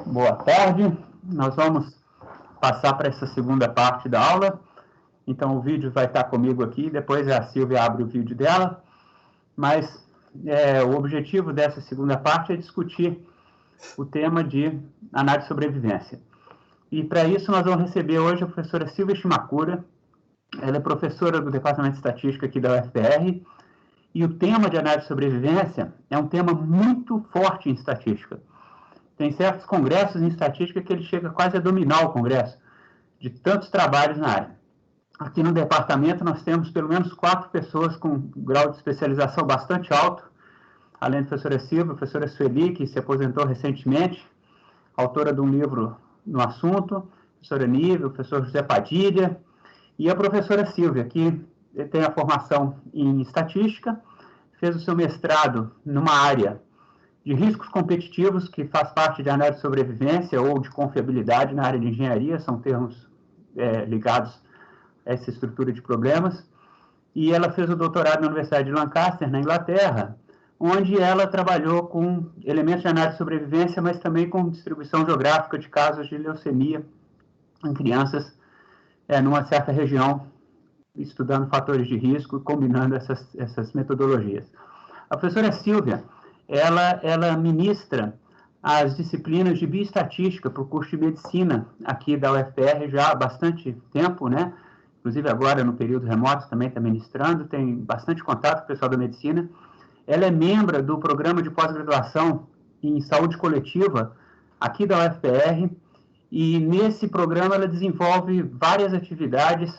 Boa tarde. Nós vamos passar para essa segunda parte da aula. Então, o vídeo vai estar comigo aqui, depois a Silvia abre o vídeo dela. Mas o objetivo dessa segunda parte é discutir o tema de análise de sobrevivência. E para isso nós vamos receber hoje a professora Silvia Shimakura. Ela é professora do Departamento de Estatística aqui da UFR. E o tema de análise de sobrevivência é um tema muito forte em estatística. Tem certos congressos em estatística que ele chega quase a dominar o congresso, de tantos trabalhos na área. Aqui no departamento nós temos pelo menos 4 pessoas com um grau de especialização bastante alto, além da professora Silvia, a professora Sueli, que se aposentou recentemente, autora de um livro no assunto, a professora Nível, o professor José Padilha, e a professora Silvia, que tem a formação em estatística, fez o seu mestrado numa área de riscos competitivos, que faz parte de análise de sobrevivência ou de confiabilidade na área de engenharia, são termos ligados a essa estrutura de problemas. E ela fez o doutorado na Universidade de Lancaster, na Inglaterra, onde ela trabalhou com elementos de análise de sobrevivência, mas também com distribuição geográfica de casos de leucemia em crianças numa certa região, estudando fatores de risco e combinando essas metodologias. A professora Silvia, ela ministra as disciplinas de bioestatística para o curso de medicina aqui da UFR já há bastante tempo, né? Inclusive agora no período remoto também está ministrando, tem bastante contato com o pessoal da medicina. Ela é membro do programa de pós-graduação em saúde coletiva aqui da UFR e nesse programa ela desenvolve várias atividades,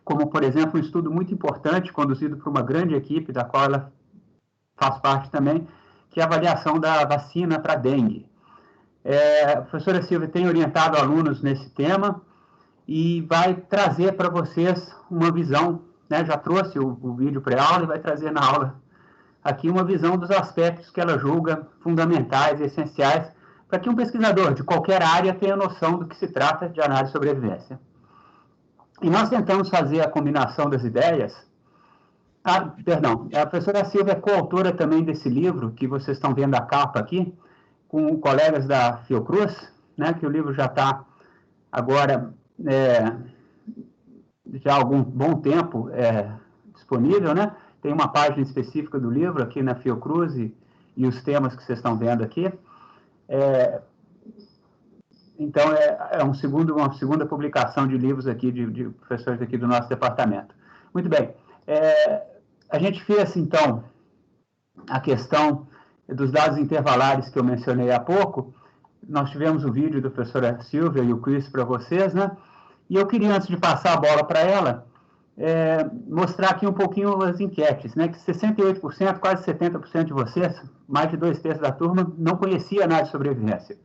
como por exemplo um estudo muito importante conduzido por uma grande equipe da qual ela faz parte também, que é a avaliação da vacina para dengue. A professora Silvia tem orientado alunos nesse tema e vai trazer para vocês uma visão, né, já trouxe o vídeo pré-aula e vai trazer na aula aqui uma visão dos aspectos que ela julga fundamentais e essenciais para que um pesquisador de qualquer área tenha noção do que se trata de análise de sobrevivência. E nós tentamos fazer a combinação das ideias. A professora Silvia é coautora também desse livro, que vocês estão vendo a capa aqui, com colegas da Fiocruz, né, que o livro já está agora, já há algum bom tempo disponível, né? Tem uma página específica do livro aqui na Fiocruz e os temas que vocês estão vendo aqui. Então, uma segunda publicação de livros aqui, de professores aqui do nosso departamento. Muito bem. A gente fez, então, a questão dos dados intervalares que eu mencionei há pouco. Nós tivemos o vídeo da professora Silvia e o Chris para vocês, né? E eu queria, antes de passar a bola para ela, mostrar aqui um pouquinho as enquetes, né? Que 68%, quase 70% de vocês, mais de 2/3 da turma, não conhecia análise de sobrevivência.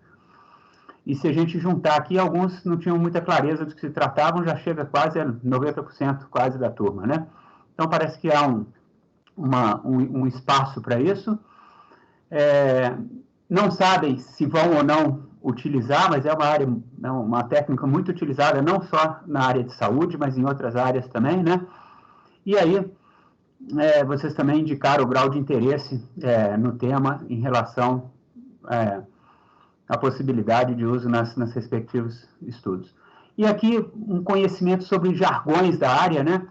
E se a gente juntar aqui, alguns não tinham muita clareza do que se tratavam, já chega quase a 90% quase da turma, né? Então, parece que há um espaço para isso. Não sabem se vão ou não utilizar, mas é uma técnica muito utilizada, não só na área de saúde, mas em outras áreas também, né? E aí, vocês também indicaram o grau de interesse no tema em relação à possibilidade de uso nas respectivos estudos. E aqui, um conhecimento sobre jargões da área, né?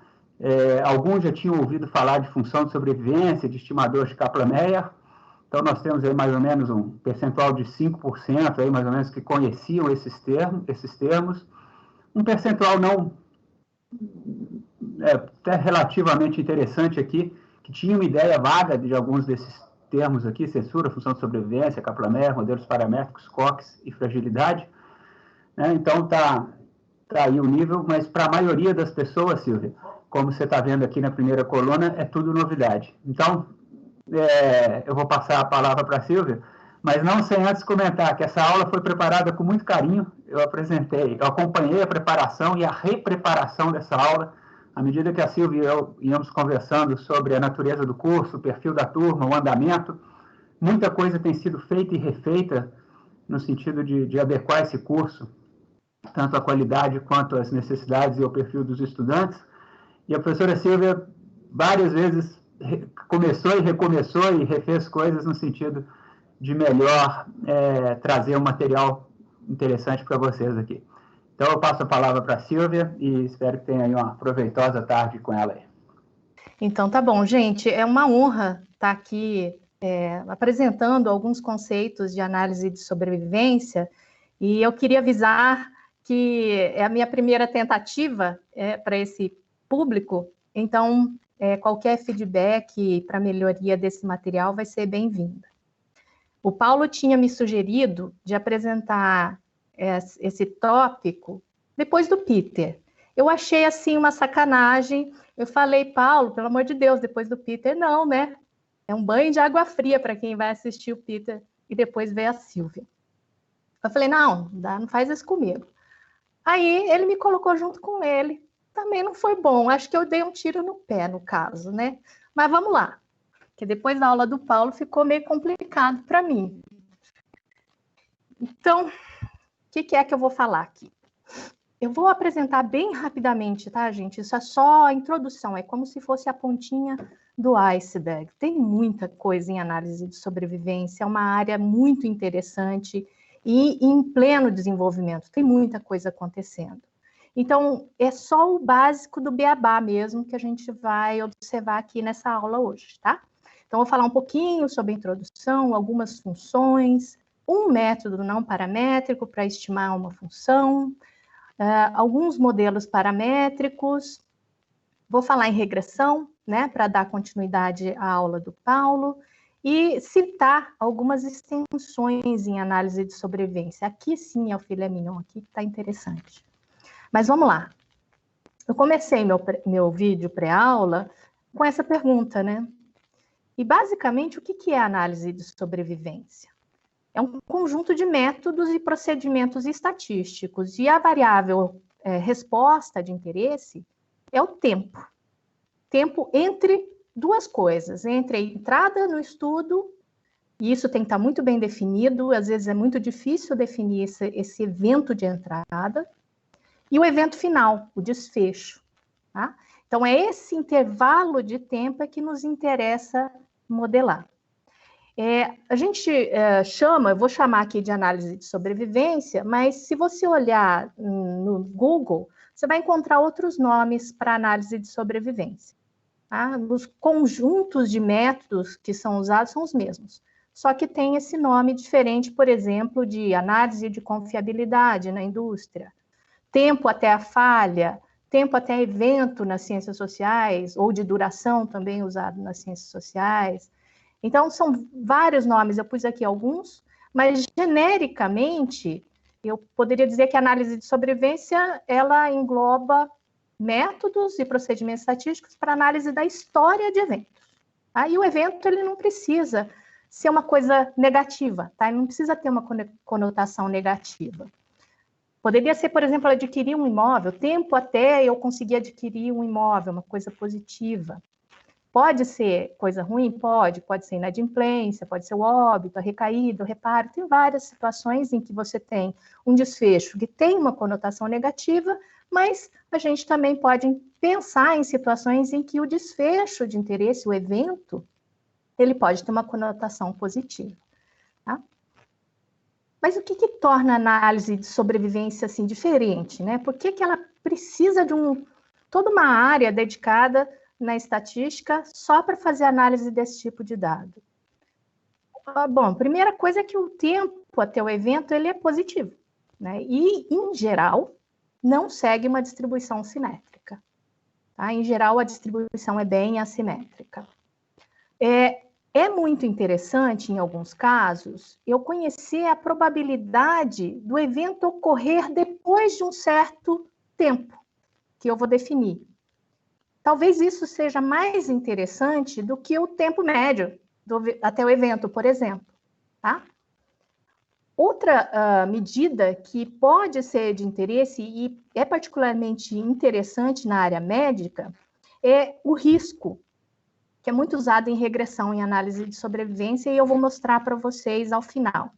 Alguns já tinham ouvido falar de função de sobrevivência, de estimador de Kaplan-Meier. Então, nós temos aí mais ou menos um percentual de 5%, aí, mais ou menos, que conheciam esses termos. Um percentual não até relativamente interessante aqui, que tinha uma ideia vaga de alguns desses termos aqui, censura, função de sobrevivência, Kaplan-Meier, modelos paramétricos, Cox e fragilidade. Então, está aí o nível, mas para a maioria das pessoas, Silvia, como você está vendo aqui na primeira coluna, é tudo novidade. Então, eu vou passar a palavra para a Silvia, mas não sem antes comentar que essa aula foi preparada com muito carinho. Eu acompanhei a preparação e a repreparação dessa aula, à medida que a Silvia e eu íamos conversando sobre a natureza do curso, o perfil da turma, o andamento. Muita coisa tem sido feita e refeita no sentido de adequar esse curso, tanto a qualidade quanto as necessidades e o perfil dos estudantes. E a professora Silvia, várias vezes, começou e recomeçou e refez coisas no sentido de melhor trazer um material interessante para vocês aqui. Então, eu passo a palavra para a Silvia e espero que tenha aí uma proveitosa tarde com ela aí. Então, tá bom, gente. É uma honra estar aqui apresentando alguns conceitos de análise de sobrevivência, e eu queria avisar que é a minha primeira tentativa para esse público, então qualquer feedback para melhoria desse material vai ser bem-vindo. O Paulo tinha me sugerido de apresentar esse tópico depois do Peter. Eu achei assim uma sacanagem. Eu falei, Paulo, pelo amor de Deus, depois do Peter, não, né? É um banho de água fria para quem vai assistir o Peter e depois ver a Silvia. Eu falei, não faz isso comigo. Aí ele me colocou junto com ele. Também não foi bom. Acho que eu dei um tiro no pé, no caso, né? Mas vamos lá. Porque depois da aula do Paulo ficou meio complicado para mim. Então, o que é que eu vou falar aqui? Eu vou apresentar bem rapidamente, tá, gente? Isso é só a introdução, é como se fosse a pontinha do iceberg. Tem muita coisa em análise de sobrevivência, é uma área muito interessante e em pleno desenvolvimento, tem muita coisa acontecendo. Então, é só o básico do beabá mesmo que a gente vai observar aqui nessa aula hoje, tá? Então, vou falar um pouquinho sobre a introdução, algumas funções, um método não paramétrico para estimar uma função, alguns modelos paramétricos, vou falar em regressão, né, para dar continuidade à aula do Paulo, e citar algumas extensões em análise de sobrevivência. Aqui sim é o filé mignon, aqui está interessante. Mas vamos lá. Eu comecei meu vídeo pré-aula com essa pergunta, né? E basicamente, o que é análise de sobrevivência? É um conjunto de métodos e procedimentos estatísticos, e a variável resposta de interesse é o tempo. Tempo entre duas coisas, entre a entrada no estudo, e isso tem que estar muito bem definido, às vezes é muito difícil definir esse evento de entrada, e o evento final, o desfecho. Tá? Então, é esse intervalo de tempo que nos interessa modelar. A gente eu vou chamar aqui de análise de sobrevivência, mas se você olhar no Google, você vai encontrar outros nomes para análise de sobrevivência. Tá? Os conjuntos de métodos que são usados são os mesmos, só que tem esse nome diferente, por exemplo, de análise de confiabilidade na indústria, tempo até a falha, tempo até evento nas ciências sociais, ou de duração também usado nas ciências sociais. Então, são vários nomes, eu pus aqui alguns, mas genericamente, eu poderia dizer que a análise de sobrevivência, ela engloba métodos e procedimentos estatísticos para análise da história de eventos. Tá? E o evento, ele não precisa ser uma coisa negativa, tá? Ele não precisa ter uma conotação negativa. Poderia ser, por exemplo, adquirir um imóvel, tempo até eu conseguir adquirir um imóvel, uma coisa positiva. Pode ser coisa ruim? Pode ser inadimplência, pode ser o óbito, a recaída, o reparo. Tem várias situações em que você tem um desfecho que tem uma conotação negativa, mas a gente também pode pensar em situações em que o desfecho de interesse, o evento, ele pode ter uma conotação positiva. Tá? Mas o que torna a análise de sobrevivência assim, diferente? Né? Por que ela precisa de toda uma área dedicada na estatística só para fazer análise desse tipo de dado? Bom, a primeira coisa é que o tempo até o evento ele é positivo, né? E, em geral, não segue uma distribuição simétrica. Tá? Em geral, a distribuição é bem assimétrica. É muito interessante, em alguns casos, eu conhecer a probabilidade do evento ocorrer depois de um certo tempo, que eu vou definir. Talvez isso seja mais interessante do que o tempo médio até o evento, por exemplo. Tá? Outra medida que pode ser de interesse e é particularmente interessante na área médica é o risco, que é muito usado em regressão em análise de sobrevivência, e eu vou mostrar para vocês ao final.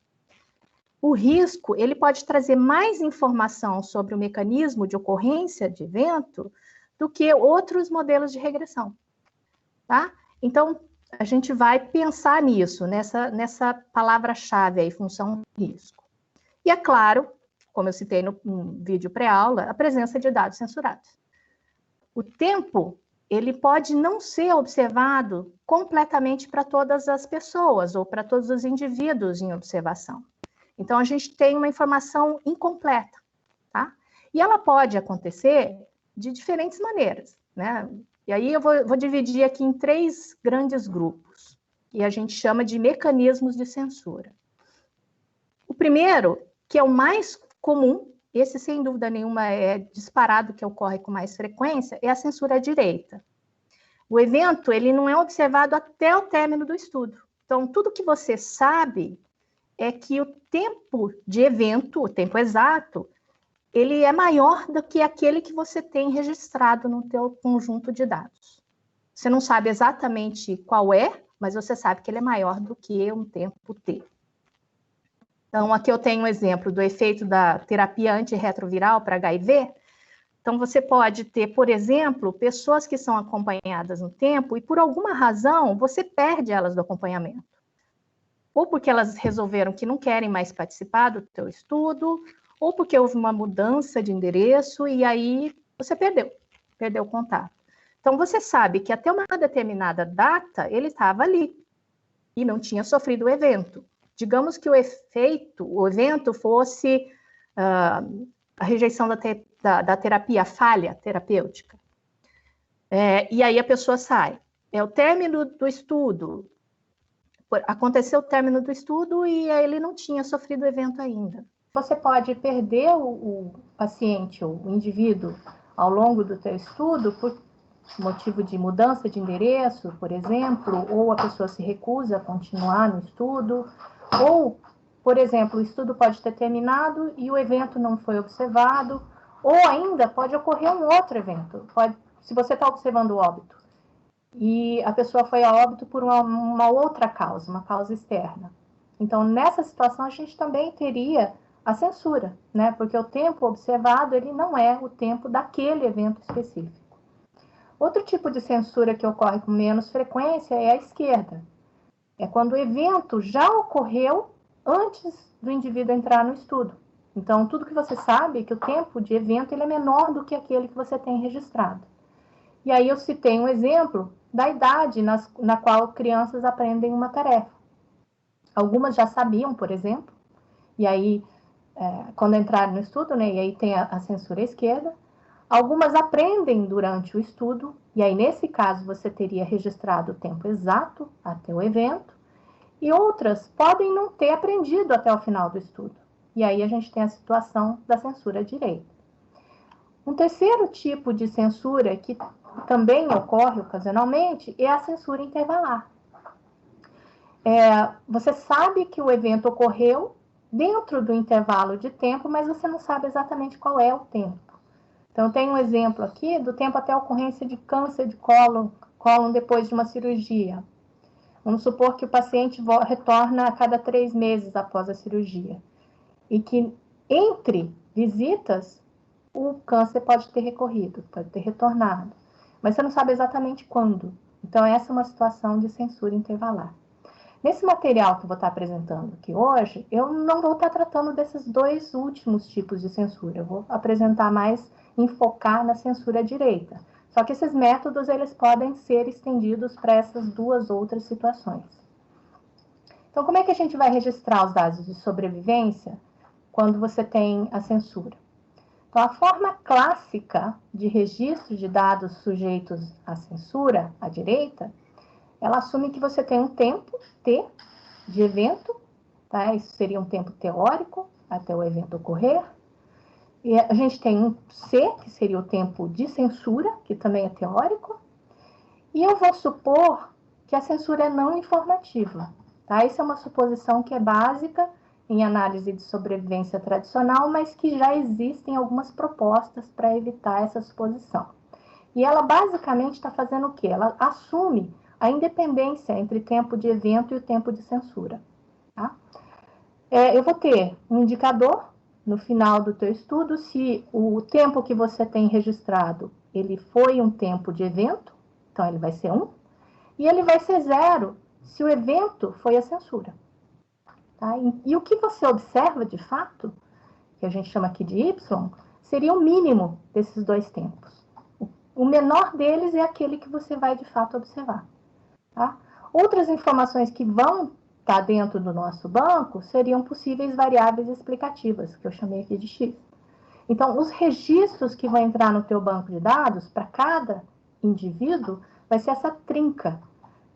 O risco, ele pode trazer mais informação sobre o mecanismo de ocorrência de evento do que outros modelos de regressão, tá? Então, a gente vai pensar nisso, nessa palavra-chave aí, função risco. E é claro como eu citei no vídeo pré-aula, a presença de dados censurados. O tempo, ele pode não ser observado completamente para todas as pessoas ou para todos os indivíduos em observação. Então, a gente tem uma informação incompleta, tá? E ela pode acontecer de diferentes maneiras, né? E aí eu vou dividir aqui em 3 grandes grupos, que a gente chama de mecanismos de censura. O primeiro, que é o mais comum, esse sem dúvida nenhuma é disparado que ocorre com mais frequência, é a censura à direita. O evento, ele não é observado até o término do estudo. Então, tudo que você sabe é que o tempo de evento, o tempo exato, ele é maior do que aquele que você tem registrado no teu conjunto de dados. Você não sabe exatamente qual é, mas você sabe que ele é maior do que um tempo T. Então, aqui eu tenho um exemplo do efeito da terapia antirretroviral para HIV. Então, você pode ter, por exemplo, pessoas que são acompanhadas no tempo e, por alguma razão, você perde elas do acompanhamento. Ou porque elas resolveram que não querem mais participar do teu estudo, ou porque houve uma mudança de endereço e aí você perdeu o contato. Então, você sabe que até uma determinada data ele estava ali e não tinha sofrido o evento. Digamos que o evento fosse a rejeição da terapia, a falha terapêutica. E aí a pessoa sai. É o término do estudo. Aconteceu o término do estudo e ele não tinha sofrido o evento ainda. Você pode perder o paciente, o indivíduo, ao longo do teu estudo por motivo de mudança de endereço, por exemplo, ou a pessoa se recusa a continuar no estudo, ou, por exemplo, o estudo pode ter terminado e o evento não foi observado, ou ainda pode ocorrer um outro evento. Se você está observando o óbito e a pessoa foi a óbito por uma outra causa, uma causa externa. Então, nessa situação, a gente também teria a censura, né? Porque o tempo observado, ele não é o tempo daquele evento específico. Outro tipo de censura que ocorre com menos frequência é a esquerda. É quando o evento já ocorreu antes do indivíduo entrar no estudo. Então, tudo que você sabe é que o tempo de evento ele é menor do que aquele que você tem registrado. E aí eu citei um exemplo da idade na qual crianças aprendem uma tarefa. Algumas já sabiam, por exemplo, e aí, quando entraram no estudo, né, e aí tem a censura à esquerda. Algumas aprendem durante o estudo, e aí nesse caso você teria registrado o tempo exato até o evento, e outras podem não ter aprendido até o final do estudo. E aí a gente tem a situação da censura à direita. Um terceiro tipo de censura que também ocorre ocasionalmente é a censura intervalar. Você sabe que o evento ocorreu dentro do intervalo de tempo, mas você não sabe exatamente qual é o tempo. Então, tem um exemplo aqui do tempo até a ocorrência de câncer de cólon depois de uma cirurgia. Vamos supor que o paciente retorna a cada 3 meses após a cirurgia. E que entre visitas, o câncer pode ter recorrido, pode ter retornado. Mas você não sabe exatamente quando. Então, essa é uma situação de censura intervalar. Nesse material que eu vou estar apresentando aqui hoje, eu não vou estar tratando desses 2 últimos tipos de censura. Eu vou apresentar mais, enfocar na censura à direita. Só que esses métodos, eles podem ser estendidos para essas 2 outras situações. Então, como é que a gente vai registrar os dados de sobrevivência quando você tem a censura? Então, a forma clássica de registro de dados sujeitos à censura, à direita, ela assume que você tem um tempo T de evento, tá? Isso seria um tempo teórico até o evento ocorrer. E a gente tem um C, que seria o tempo de censura, que também é teórico. E eu vou supor que a censura é não informativa, tá? Essa é uma suposição que é básica em análise de sobrevivência tradicional, mas que já existem algumas propostas para evitar essa suposição. E ela basicamente está fazendo o quê? Ela assume a independência entre tempo de evento e o tempo de censura. Tá? Eu vou ter um indicador no final do teu estudo se o tempo que você tem registrado ele foi um tempo de evento, então ele vai ser 1, e ele vai ser 0 se o evento foi a censura. Tá? E o que você observa, de fato, que a gente chama aqui de Y, seria o mínimo desses dois tempos. O menor deles é aquele que você vai, de fato, observar. Tá? Outras informações que vão estar dentro do nosso banco seriam possíveis variáveis explicativas, que eu chamei aqui de X. Então, os registros que vão entrar no teu banco de dados, para cada indivíduo, vai ser essa trinca.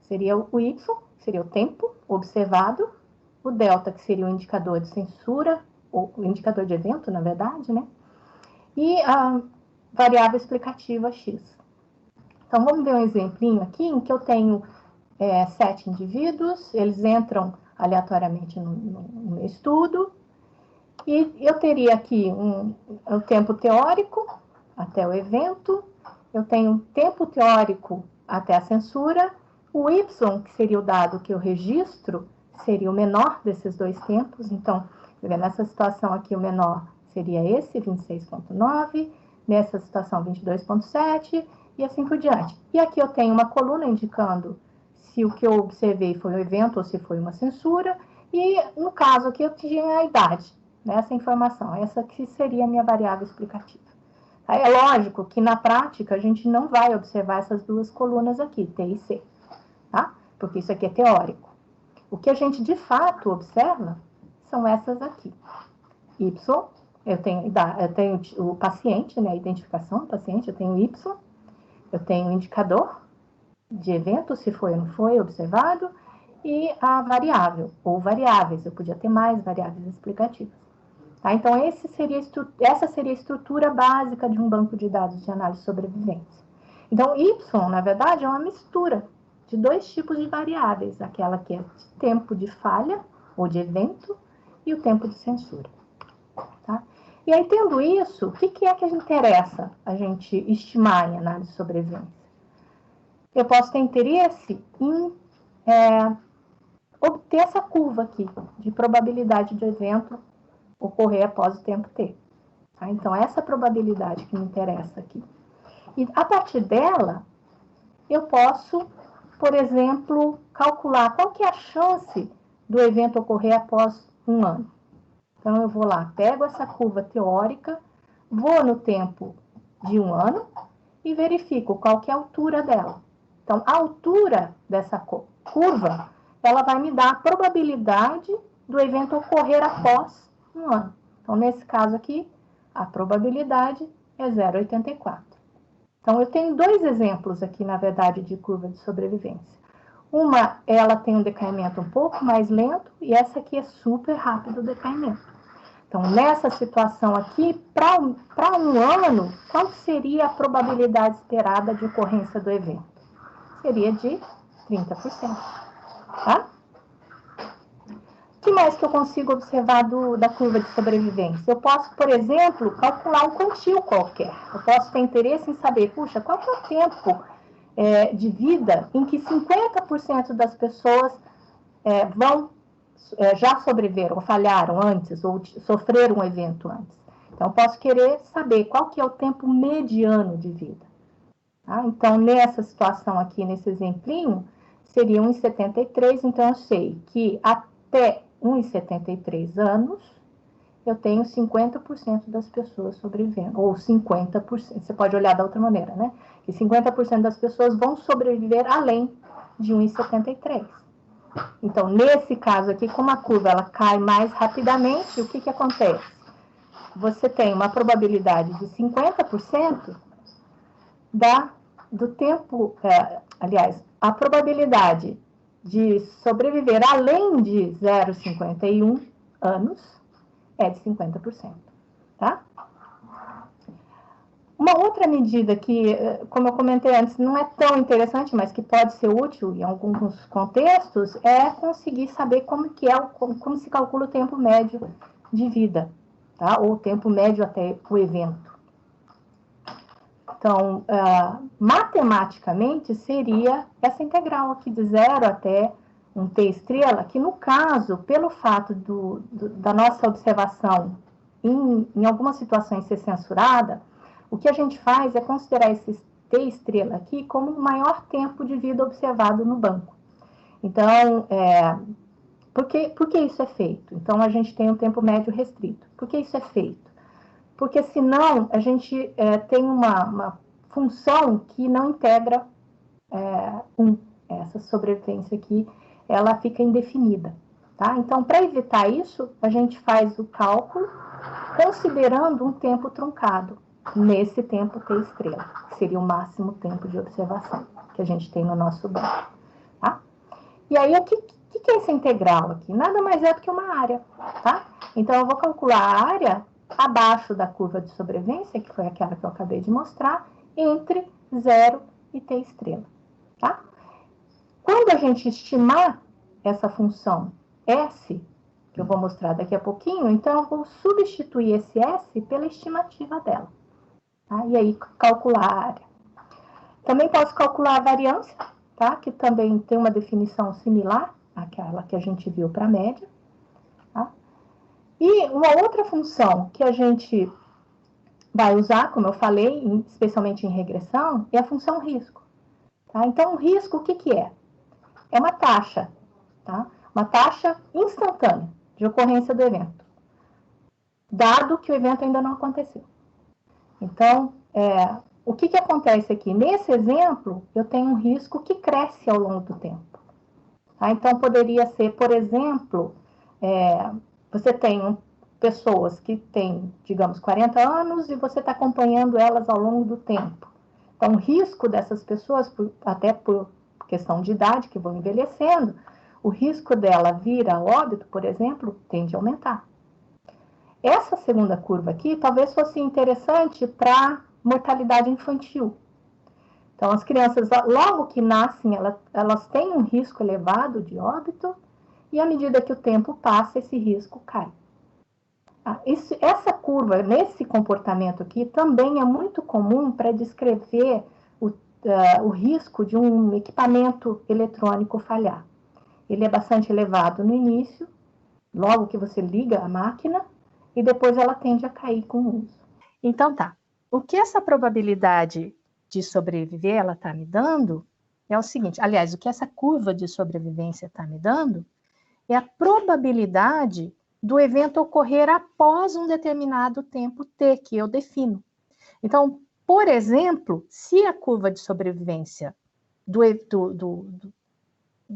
Seria o Y, que seria o tempo observado, o delta, que seria o indicador de censura, ou o indicador de evento, na verdade, né? E a variável explicativa X. Então, vamos ver um exemplinho aqui, em que eu tenho 7 indivíduos, eles entram aleatoriamente no meu estudo, e eu teria aqui o tempo teórico até o evento, eu tenho tempo teórico até a censura, o Y, que seria o dado que eu registro, seria o menor desses dois tempos. Então, nessa situação aqui, o menor seria esse, 26,9, nessa situação, 22,7, e assim por diante. E aqui eu tenho uma coluna indicando se o que eu observei foi um evento ou se foi uma censura, e no caso aqui eu tinha a idade, nessa informação. Essa aqui seria a minha variável explicativa. É lógico que na prática a gente não vai observar essas duas colunas aqui, T e C, tá? Porque isso aqui é teórico. O que a gente de fato observa são essas aqui. Y, eu tenho o paciente, né, a identificação do paciente, eu tenho Y, eu tenho o indicador de evento, se foi ou não foi observado, e a variável, ou variáveis, eu podia ter mais variáveis explicativas. Tá? Então, essa seria a estrutura básica de um banco de dados de análise de sobrevivência. Então, Y, na verdade, é uma mistura de dois tipos de variáveis, aquela que é de tempo de falha, ou de evento, e o tempo de censura. Tá? E aí, tendo isso, o que é que interessa a gente estimar em análise de sobrevivência? Eu posso ter interesse em obter essa curva aqui, de probabilidade de evento ocorrer após o tempo T. Tá? Então, essa probabilidade que me interessa aqui. E, a partir dela, eu posso, por exemplo, calcular qual que é a chance do evento ocorrer após um ano. Então, eu vou lá, pego essa curva teórica, vou no tempo de um ano e verifico qual que é a altura dela. Então, a altura dessa curva, ela vai me dar a probabilidade do evento ocorrer após um ano. Então, nesse caso aqui, a probabilidade é 0,84. Então, eu tenho dois exemplos aqui, na verdade, de curva de sobrevivência. Uma, ela tem um decaimento um pouco mais lento, e essa aqui é super rápido o decaimento. Então, nessa situação aqui, para um ano, qual seria a probabilidade esperada de ocorrência do evento? Seria de 30%. Tá? O que mais que eu consigo observar da curva de sobrevivência? Eu posso, por exemplo, calcular um quantio qualquer. Eu posso ter interesse em saber, puxa, qual que é o tempo de vida em que 50% das pessoas já sobreviveram, ou falharam antes, ou sofreram um evento antes. Então, eu posso querer saber qual que é o tempo mediano de vida. Tá? Então, nessa situação aqui, nesse exemplinho, seria 1,73, então eu sei que até 1,73 anos, eu tenho 50% das pessoas sobrevivendo, ou 50%, você pode olhar da outra maneira, né? Que 50% das pessoas vão sobreviver além de 1,73. Então, nesse caso aqui, como a curva ela cai mais rapidamente, o que acontece? Você tem uma probabilidade de 50% do tempo, a probabilidade de sobreviver além de 0,51 anos é de 50%, tá? Uma outra medida que, como eu comentei antes, não é tão interessante, mas que pode ser útil em alguns contextos, é conseguir saber como se calcula o tempo médio de vida, tá? Ou o tempo médio até o evento. Então, matematicamente, seria essa integral aqui de 0 até um t estrela, que no caso, pelo fato da nossa observação em algumas situações ser censurada, o que a gente faz é considerar esse t estrela aqui como o maior tempo de vida observado no banco. Então, Por que isso é feito? Então, a gente tem um tempo médio restrito. Por que isso é feito? Porque, senão, a gente tem uma função que não integra essa sobrevivência aqui, ela fica indefinida. Tá? Então, para evitar isso, a gente faz o cálculo considerando um tempo truncado, nesse tempo T estrela, que seria o máximo tempo de observação que a gente tem no nosso banco. Tá? E aí, o que é essa integral aqui? Nada mais é do que uma área. Tá? Então, eu vou calcular a área abaixo da curva de sobrevivência, que foi aquela que eu acabei de mostrar, entre 0 e T estrela. Tá? Quando a gente estimar essa função S, que eu vou mostrar daqui a pouquinho, então eu vou substituir esse S pela estimativa dela. Tá? E aí, calcular a área. Também posso calcular a variância, tá? Que também tem uma definição similar àquela que a gente viu para a média. Tá? E uma outra função que a gente vai usar, como eu falei, especialmente em regressão, é a função risco. Tá? Então, o risco, o que é? É uma taxa, tá? Uma taxa instantânea de ocorrência do evento, dado que o evento ainda não aconteceu. Então, o que acontece aqui? Nesse exemplo, eu tenho um risco que cresce ao longo do tempo. Tá? Então, poderia ser, por exemplo, você tem pessoas que têm, digamos, 40 anos e você está acompanhando elas ao longo do tempo. Então, o risco dessas pessoas, até por questão de idade, que vão envelhecendo, o risco dela vir a óbito, por exemplo, tende a aumentar. Essa segunda curva aqui talvez fosse interessante para mortalidade infantil. Então, as crianças, logo que nascem, elas têm um risco elevado de óbito, e à medida que o tempo passa, esse risco cai. Essa curva, nesse comportamento aqui, também é muito comum para descrever o risco de um equipamento eletrônico falhar. Ele é bastante elevado no início, logo que você liga a máquina, e depois ela tende a cair com o uso. Então tá, o que essa probabilidade de sobreviver ela está me dando é o seguinte, aliás, o que essa curva de sobrevivência está me dando é a probabilidade do evento ocorrer após um determinado tempo T, que eu defino. Então, por exemplo, se a curva de sobrevivência do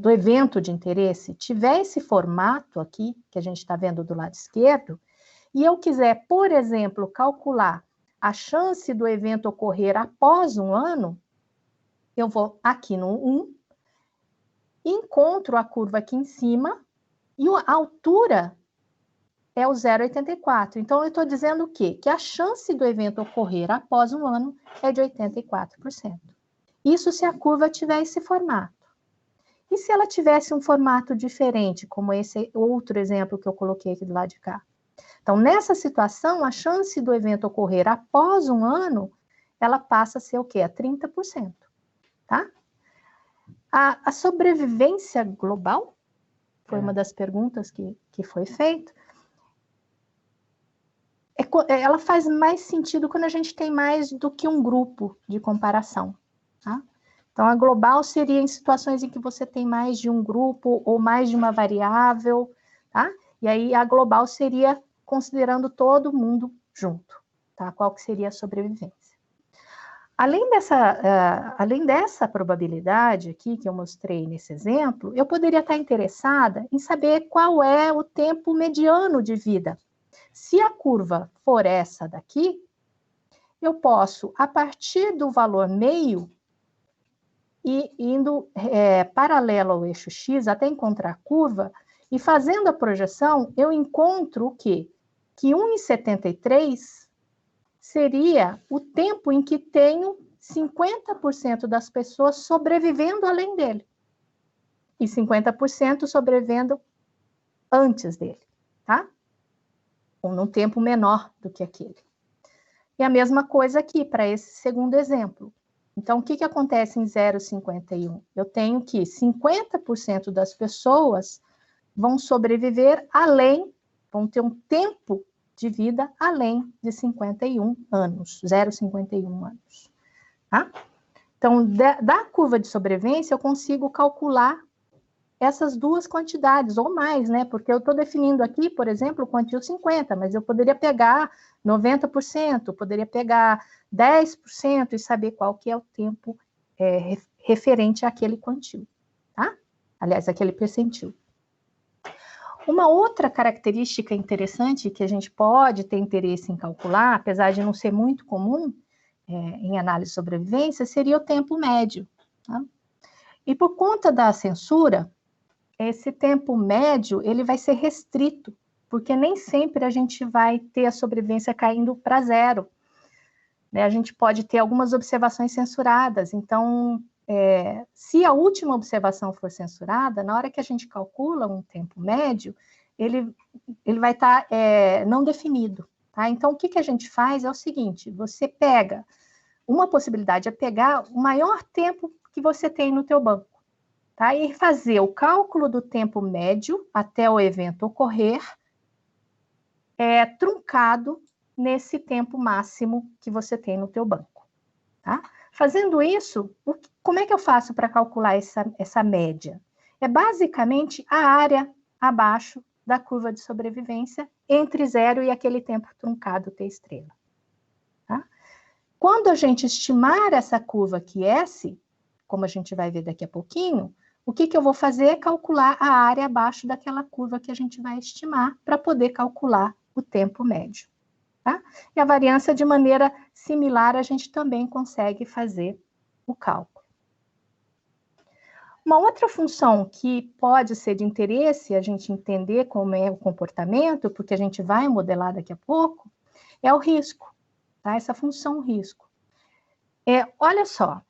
evento de interesse tiver esse formato aqui, que a gente está vendo do lado esquerdo, e eu quiser, por exemplo, calcular a chance do evento ocorrer após um ano, eu vou aqui no 1, encontro a curva aqui em cima, e a altura é o 0,84. Então, eu estou dizendo o quê? Que a chance do evento ocorrer após um ano é de 84%. Isso se a curva tiver esse formato. E se ela tivesse um formato diferente, como esse outro exemplo que eu coloquei aqui do lado de cá? Então, nessa situação, a chance do evento ocorrer após um ano, ela passa a ser o quê? A 30%. Tá? A sobrevivência global, foi uma das perguntas que foi feita, ela faz mais sentido quando a gente tem mais do que um grupo de comparação. Tá? Então, a global seria em situações em que você tem mais de um grupo ou mais de uma variável, tá? E aí a global seria considerando todo mundo junto, tá? Qual que seria a sobrevivência. Além dessa probabilidade aqui que eu mostrei nesse exemplo, eu poderia estar interessada em saber qual é o tempo mediano de vida. Se a curva for essa daqui, eu posso, a partir do valor meio, e indo paralelo ao eixo X até encontrar a curva, e fazendo a projeção, eu encontro o quê? Que 1,73 seria o tempo em que tenho 50% das pessoas sobrevivendo além dele. E 50% sobrevivendo antes dele, tá? Ou num tempo menor do que aquele. E a mesma coisa aqui, para esse segundo exemplo. Então, o que acontece em 0,51? Eu tenho que 50% das pessoas vão sobreviver vão ter um tempo de vida além de 51 anos, 0,51 anos. Tá? Então, da curva de sobrevivência, eu consigo calcular essas duas quantidades, ou mais, né? Porque eu estou definindo aqui, por exemplo, o quantil 50, mas eu poderia pegar 90%, poderia pegar 10% e saber qual que é o tempo referente àquele quantil, tá? Aliás, aquele percentil. Uma outra característica interessante que a gente pode ter interesse em calcular, apesar de não ser muito comum em análise de sobrevivência, seria o tempo médio, tá? E por conta da censura, esse tempo médio, ele vai ser restrito, porque nem sempre a gente vai ter a sobrevivência caindo para zero, né? A gente pode ter algumas observações censuradas, então, se a última observação for censurada, na hora que a gente calcula um tempo médio, ele vai estar não definido, tá? Então, o que a gente faz é o seguinte, você pega, uma possibilidade é pegar o maior tempo que você tem no teu banco, tá? E fazer o cálculo do tempo médio até o evento ocorrer, truncado nesse tempo máximo que você tem no teu banco, tá? Fazendo isso, como é que eu faço para calcular essa média? É basicamente a área abaixo da curva de sobrevivência entre 0 e aquele tempo truncado T estrela, tá? Quando a gente estimar essa curva QS, como a gente vai ver daqui a pouquinho, o que eu vou fazer é calcular a área abaixo daquela curva que a gente vai estimar para poder calcular o tempo médio, tá? E a variância, de maneira similar, a gente também consegue fazer o cálculo. Uma outra função que pode ser de interesse a gente entender como é o comportamento, porque a gente vai modelar daqui a pouco, é o risco, tá? Essa função risco. Olha só,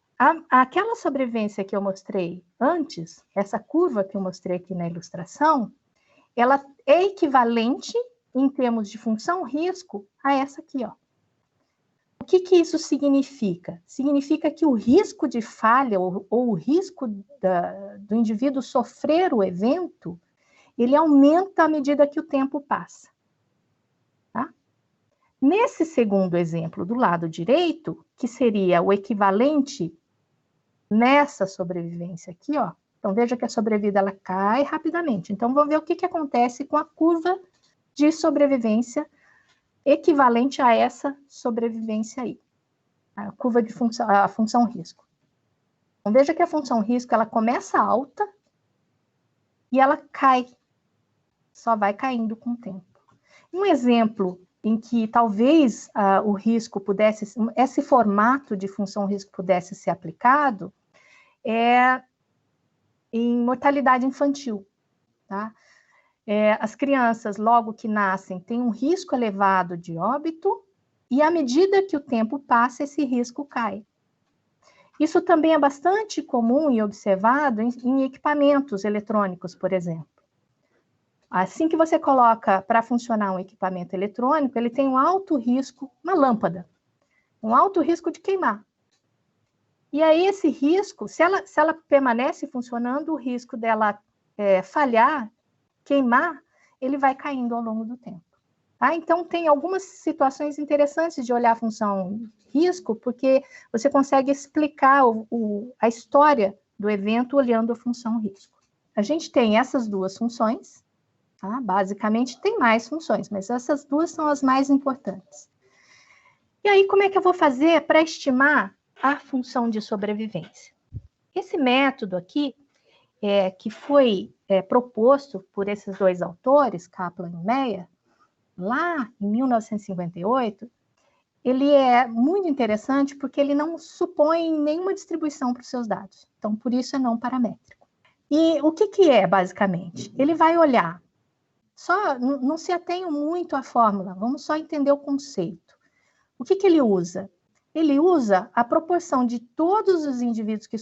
aquela sobrevivência que eu mostrei antes, essa curva que eu mostrei aqui na ilustração, ela é equivalente, em termos de função risco, a essa aqui, ó. O que isso significa? Significa que o risco de falha, ou o risco do indivíduo sofrer o evento, ele aumenta à medida que o tempo passa, tá? Nesse segundo exemplo, do lado direito, que seria o equivalente nessa sobrevivência aqui, ó. Então, veja que a sobrevida, ela cai rapidamente. Então, vamos ver o que acontece com a curva de sobrevivência equivalente a essa sobrevivência aí. A curva de função, a função risco. Então, veja que a função risco, ela começa alta e ela cai. Só vai caindo com o tempo. Um exemplo em que talvez o risco pudesse, esse formato de função risco pudesse ser aplicado, em mortalidade infantil, tá? As crianças, logo que nascem, têm um risco elevado de óbito, e à medida que o tempo passa, esse risco cai. Isso também é bastante comum e observado em equipamentos eletrônicos, por exemplo. Assim que você coloca para funcionar um equipamento eletrônico, ele tem um alto risco, uma lâmpada, um alto risco de queimar. E aí esse risco, se ela permanece funcionando, o risco dela falhar, queimar, ele vai caindo ao longo do tempo. Tá? Então, tem algumas situações interessantes de olhar a função risco, porque você consegue explicar a história do evento olhando a função risco. A gente tem essas duas funções, tá? Basicamente tem mais funções, mas essas duas são as mais importantes. E aí, como é que eu vou fazer para estimar a função de sobrevivência? Esse método aqui, que foi proposto por esses dois autores, Kaplan e Meyer, lá em 1958, ele é muito interessante porque ele não supõe nenhuma distribuição para os seus dados. Então, por isso é não paramétrico. E o que é, basicamente? Ele vai olhar, não se atenham muito à fórmula, vamos só entender o conceito. O que ele usa? Ele usa a proporção de todos os indivíduos que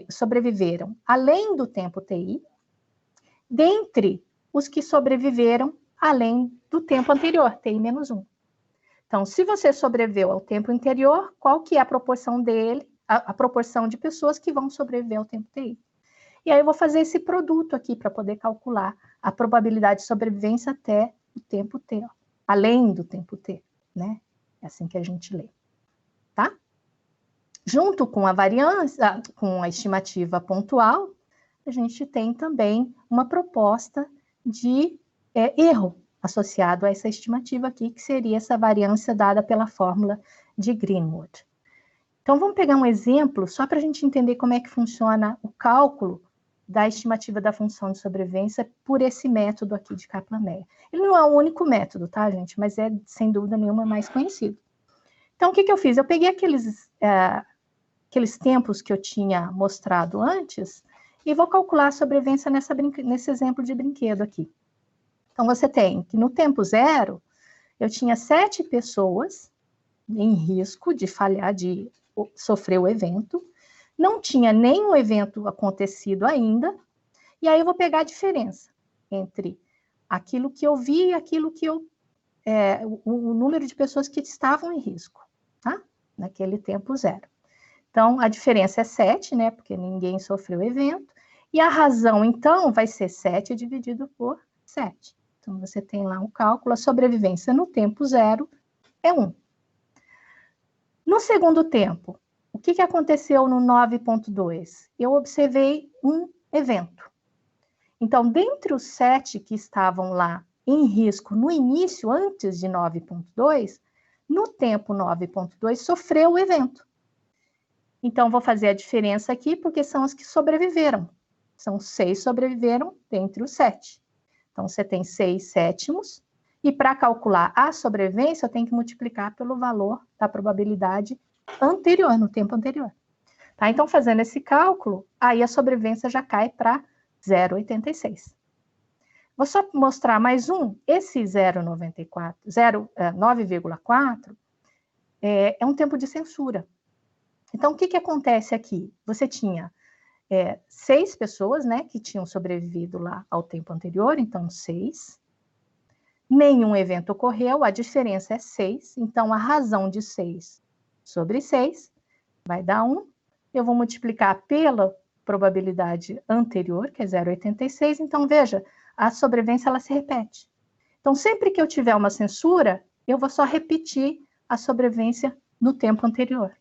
sobreviveram além do tempo TI, dentre os que sobreviveram além do tempo anterior, TI-1. Então, se você sobreviveu ao tempo anterior, qual que é a proporção dele, a proporção de pessoas que vão sobreviver ao tempo TI? E aí eu vou fazer esse produto aqui para poder calcular a probabilidade de sobrevivência até o tempo T, ó, além do tempo T, né? É assim que a gente lê, tá? Junto com a variância, com a estimativa pontual, a gente tem também uma proposta de erro associado a essa estimativa aqui, que seria essa variância dada pela fórmula de Greenwood. Então, vamos pegar um exemplo, só para a gente entender como é que funciona o cálculo da estimativa da função de sobrevivência por esse método aqui de Kaplan-Meier. Ele não é o único método, tá, gente? Mas é, sem dúvida nenhuma, mais conhecido. Então, o que eu fiz? Eu peguei aqueles tempos que eu tinha mostrado antes e vou calcular a sobrevivência nesse exemplo de brinquedo aqui. Então, você tem que no tempo 0, eu tinha 7 pessoas em risco de falhar, de sofrer o evento, não tinha nenhum evento acontecido ainda, e aí eu vou pegar a diferença entre aquilo que eu vi e aquilo que o número de pessoas que estavam em risco, tá? Naquele tempo 0. Então, a diferença é 7, né? Porque ninguém sofreu o evento, e a razão, então, vai ser 7 dividido por 7. Então, você tem lá um cálculo, a sobrevivência no tempo 0 é 1. No segundo tempo, o que aconteceu no 9.2? Eu observei um evento. Então, dentre os 7 que estavam lá em risco no início, antes de 9.2, no tempo 9.2 sofreu o evento. Então, vou fazer a diferença aqui, porque são os que sobreviveram. São 6 sobreviveram dentre os 7. Então, você tem 6 sétimos, e para calcular a sobrevivência, eu tenho que multiplicar pelo valor da probabilidade anterior, no tempo anterior. Tá? Então, fazendo esse cálculo, aí a sobrevivência já cai para 0,86. Vou só mostrar mais um. Esse 9,4 é um tempo de censura. Então, o que acontece aqui? Você tinha 6 pessoas, né, que tinham sobrevivido lá ao tempo anterior, então 6. Nenhum evento ocorreu, a diferença é 6, então a razão de 6 sobre 6 vai dar 1. Eu vou multiplicar pela probabilidade anterior, que é 0,86, então veja, a sobrevivência ela se repete. Então, sempre que eu tiver uma censura, eu vou só repetir a sobrevivência no tempo anterior.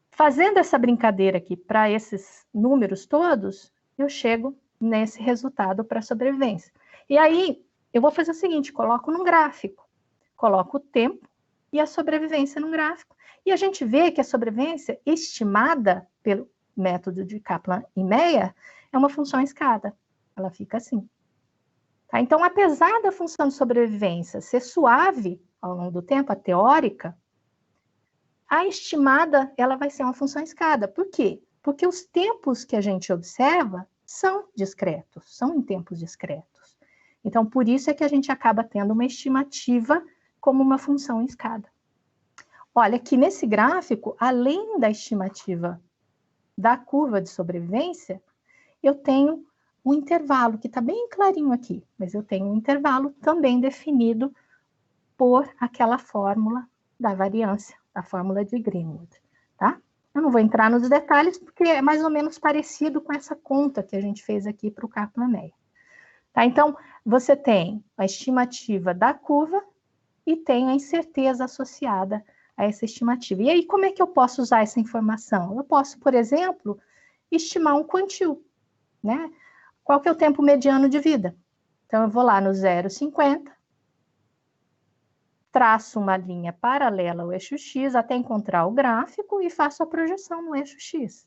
Fazendo essa brincadeira aqui para esses números todos, eu chego nesse resultado para a sobrevivência. E aí, eu vou fazer o seguinte, coloco num gráfico, coloco o tempo e a sobrevivência num gráfico, e a gente vê que a sobrevivência estimada pelo método de Kaplan e Meier é uma função escada, ela fica assim. Tá? Então, apesar da função de sobrevivência ser suave ao longo do tempo, a teórica, a estimada ela vai ser uma função escada. Por quê? Porque os tempos que a gente observa são discretos, são em tempos discretos. Então, por isso é que a gente acaba tendo uma estimativa como uma função em escada. Olha, aqui nesse gráfico, além da estimativa da curva de sobrevivência, eu tenho um intervalo, que está bem clarinho aqui, mas eu tenho um intervalo também definido por aquela fórmula da variância, a fórmula de Greenwood, tá? Eu não vou entrar nos detalhes, porque é mais ou menos parecido com essa conta que a gente fez aqui para o Kaplan-Meier. Tá? Então, você tem a estimativa da curva e tem a incerteza associada a essa estimativa. E aí, como é que eu posso usar essa informação? Eu posso, por exemplo, estimar um quantil, né? Qual que é o tempo mediano de vida? Então, eu vou lá no 0,50, traço uma linha paralela ao eixo X até encontrar o gráfico e faço a projeção no eixo X,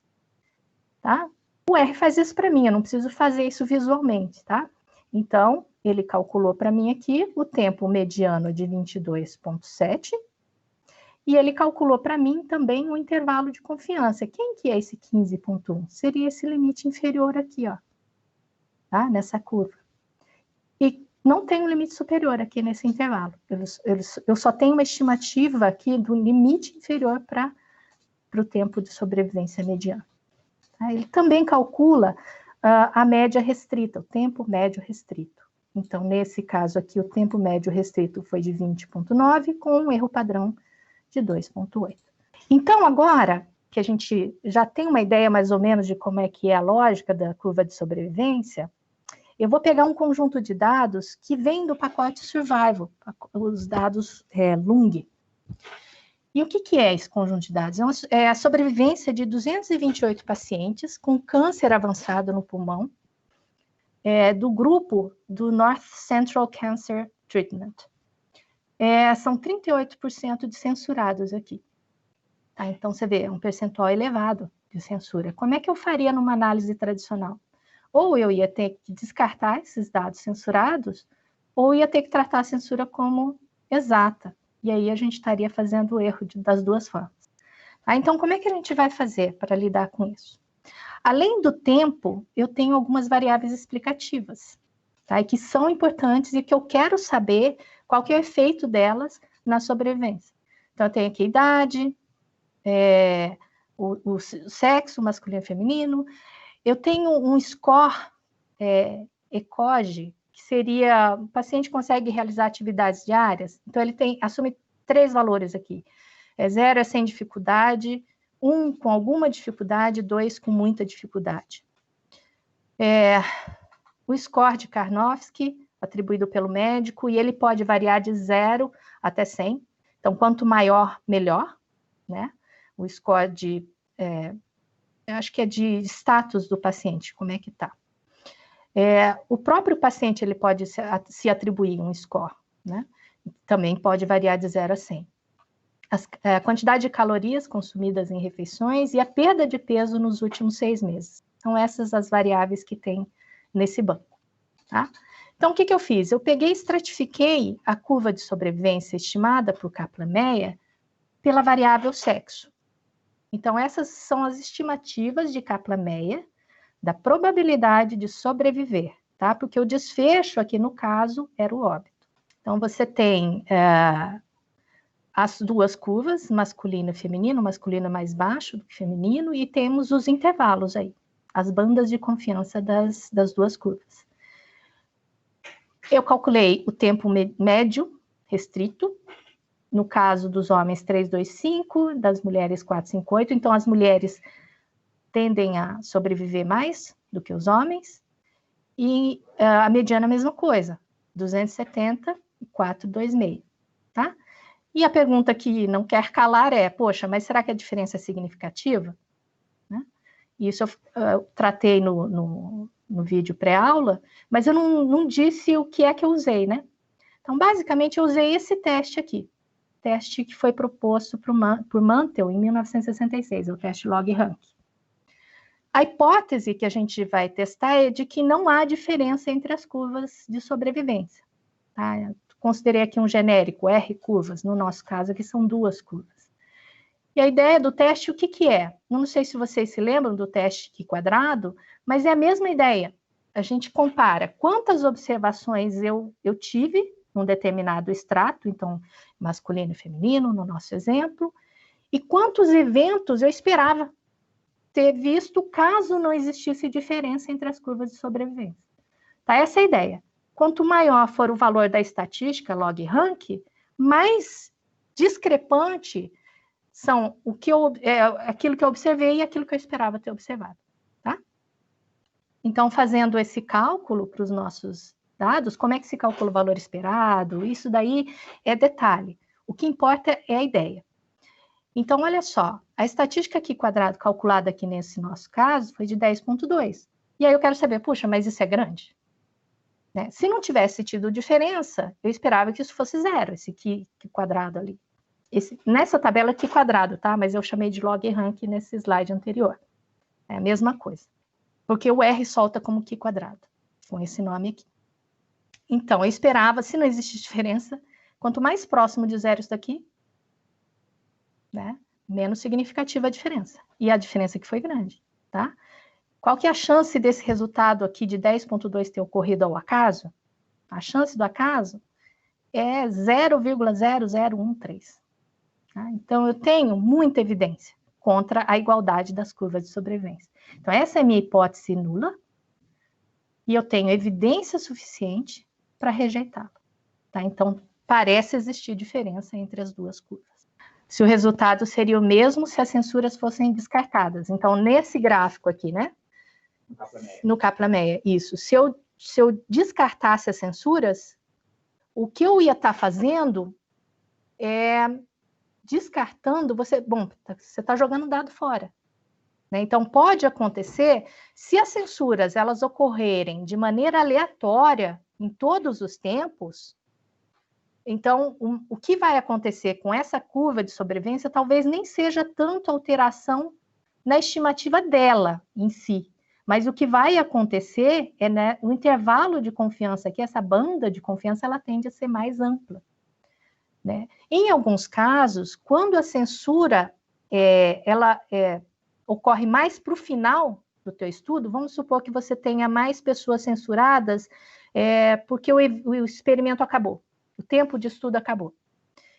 tá? O R faz isso para mim, eu não preciso fazer isso visualmente, tá? Então, ele calculou para mim aqui o tempo mediano de 22,7 e ele calculou para mim também o intervalo de confiança. Quem que é esse 15,1? Seria esse limite inferior aqui, ó, tá? Nessa curva. E não tem um limite superior aqui nesse intervalo. Eu só tenho uma estimativa aqui do limite inferior para o tempo de sobrevivência mediano. Tá? Ele também calcula a média restrita, o tempo médio restrito. Então, nesse caso aqui, o tempo médio restrito foi de 20,9, com um erro padrão de 2,8. Então, agora que a gente já tem uma ideia mais ou menos de como é que é a lógica da curva de sobrevivência, eu vou pegar um conjunto de dados que vem do pacote Survival, os dados Lung. E o que é esse conjunto de dados? É a sobrevivência de 228 pacientes com câncer avançado no pulmão, do grupo do North Central Cancer Treatment. São 38% de censurados aqui. Tá? Então, você vê, é um percentual elevado de censura. Como é que eu faria numa análise tradicional? Ou eu ia ter que descartar esses dados censurados, ou ia ter que tratar a censura como exata. E aí a gente estaria fazendo o erro das duas formas. Tá? Então, como é que a gente vai fazer para lidar com isso? Além do tempo, eu tenho algumas variáveis explicativas, tá? E que são importantes e que eu quero saber qual que é o efeito delas na sobrevivência. Então, eu tenho aqui a idade, o sexo masculino e feminino. Eu tenho um score ECOG, que seria, o paciente consegue realizar atividades diárias, então ele assume 3 valores aqui. 0 é sem dificuldade, 1 com alguma dificuldade, 2 com muita dificuldade. O score de Karnofsky, atribuído pelo médico, e ele pode variar de 0 até 100. Então, quanto maior, melhor, né? O score eu acho que é de status do paciente, como é que está. O próprio paciente, ele pode se atribuir um score, né? Também pode variar de 0 a 100. A quantidade de calorias consumidas em refeições e a perda de peso nos últimos 6 meses. São essas as variáveis que tem nesse banco, tá? Então, o que eu fiz? Eu peguei e estratifiquei a curva de sobrevivência estimada por Kaplan-Meier pela variável sexo. Então, essas são as estimativas de Kaplan-Meier da probabilidade de sobreviver, tá? Porque o desfecho aqui, no caso, era o óbito. Então, você tem as duas curvas, masculino e feminino, masculino é mais baixo do que feminino, e temos os intervalos aí, as bandas de confiança das duas curvas. Eu calculei o tempo médio restrito, no caso dos homens 3,25, das mulheres 4,58, então as mulheres tendem a sobreviver mais do que os homens, e a mediana a mesma coisa, 270 e 4,26, tá? E a pergunta que não quer calar é, poxa, mas será que a diferença é significativa? Né? Isso eu tratei no vídeo pré-aula, mas eu não disse o que é que eu usei, né? Então, basicamente, eu usei esse teste aqui, teste que foi proposto por Mantel em 1966, o teste log-rank. A hipótese que a gente vai testar é de que não há diferença entre as curvas de sobrevivência. Tá? Eu considerei aqui um genérico, R curvas, no nosso caso aqui são 2 curvas. E a ideia do teste, o que é? Não sei se vocês se lembram do teste Q quadrado, mas é a mesma ideia. A gente compara quantas observações eu tive num determinado extrato, então masculino e feminino, no nosso exemplo, e quantos eventos eu esperava ter visto caso não existisse diferença entre as curvas de sobrevivência. Tá? Essa é a ideia. Quanto maior for o valor da estatística log-rank, mais discrepante são aquilo que eu observei e aquilo que eu esperava ter observado. Tá? Então, fazendo esse cálculo para os nossos dados, como é que se calcula o valor esperado? Isso daí é detalhe. O que importa é a ideia. Então, olha só, a estatística Q quadrado calculada aqui nesse nosso caso foi de 10,2. E aí eu quero saber, puxa, mas isso é grande? Né? Se não tivesse tido diferença, eu esperava que isso fosse 0, esse Q quadrado ali. Nessa tabela é Q quadrado, tá? Mas eu chamei de log-rank nesse slide anterior. É a mesma coisa. Porque o R solta como Q quadrado, com esse nome aqui. Então, eu esperava, se não existe diferença, quanto mais próximo de 0 isso daqui, né, menos significativa a diferença. E a diferença aqui foi grande, tá? Qual que é a chance desse resultado aqui de 10,2 ter ocorrido ao acaso? A chance do acaso é 0,0013. Tá? Então, eu tenho muita evidência contra a igualdade das curvas de sobrevivência. Então, essa é a minha hipótese nula, e eu tenho evidência suficiente para rejeitá-la. Tá? Então, parece existir diferença entre as duas curvas. Se o resultado seria o mesmo se as censuras fossem descartadas. Então, nesse gráfico aqui, né? No Kaplan-Meier, isso. Se eu descartasse as censuras, o que eu ia estar fazendo é descartando, você está jogando dado fora. Né? Então, pode acontecer, se as censuras elas ocorrerem de maneira aleatória em todos os tempos, então, o que vai acontecer com essa curva de sobrevivência talvez nem seja tanto alteração na estimativa dela em si, mas o que vai acontecer é, né, o intervalo de confiança, que essa banda de confiança ela tende a ser mais ampla. Né? Em alguns casos, quando a censura ocorre mais para o final do teu estudo, vamos supor que você tenha mais pessoas censuradas porque o experimento acabou. O tempo de estudo acabou.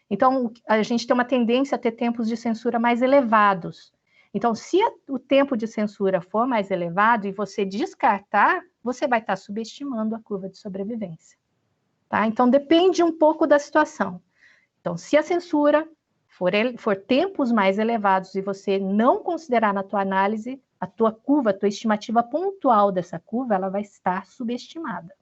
Então, a gente tem uma tendência a ter tempos de censura mais elevados. Então, se o tempo de censura for mais elevado e você descartar, você vai estar subestimando a curva de sobrevivência. Tá? Então, depende um pouco da situação. Então, se a censura for tempos mais elevados e você não considerar na tua análise, a tua curva, a tua estimativa pontual dessa curva, ela vai estar subestimada.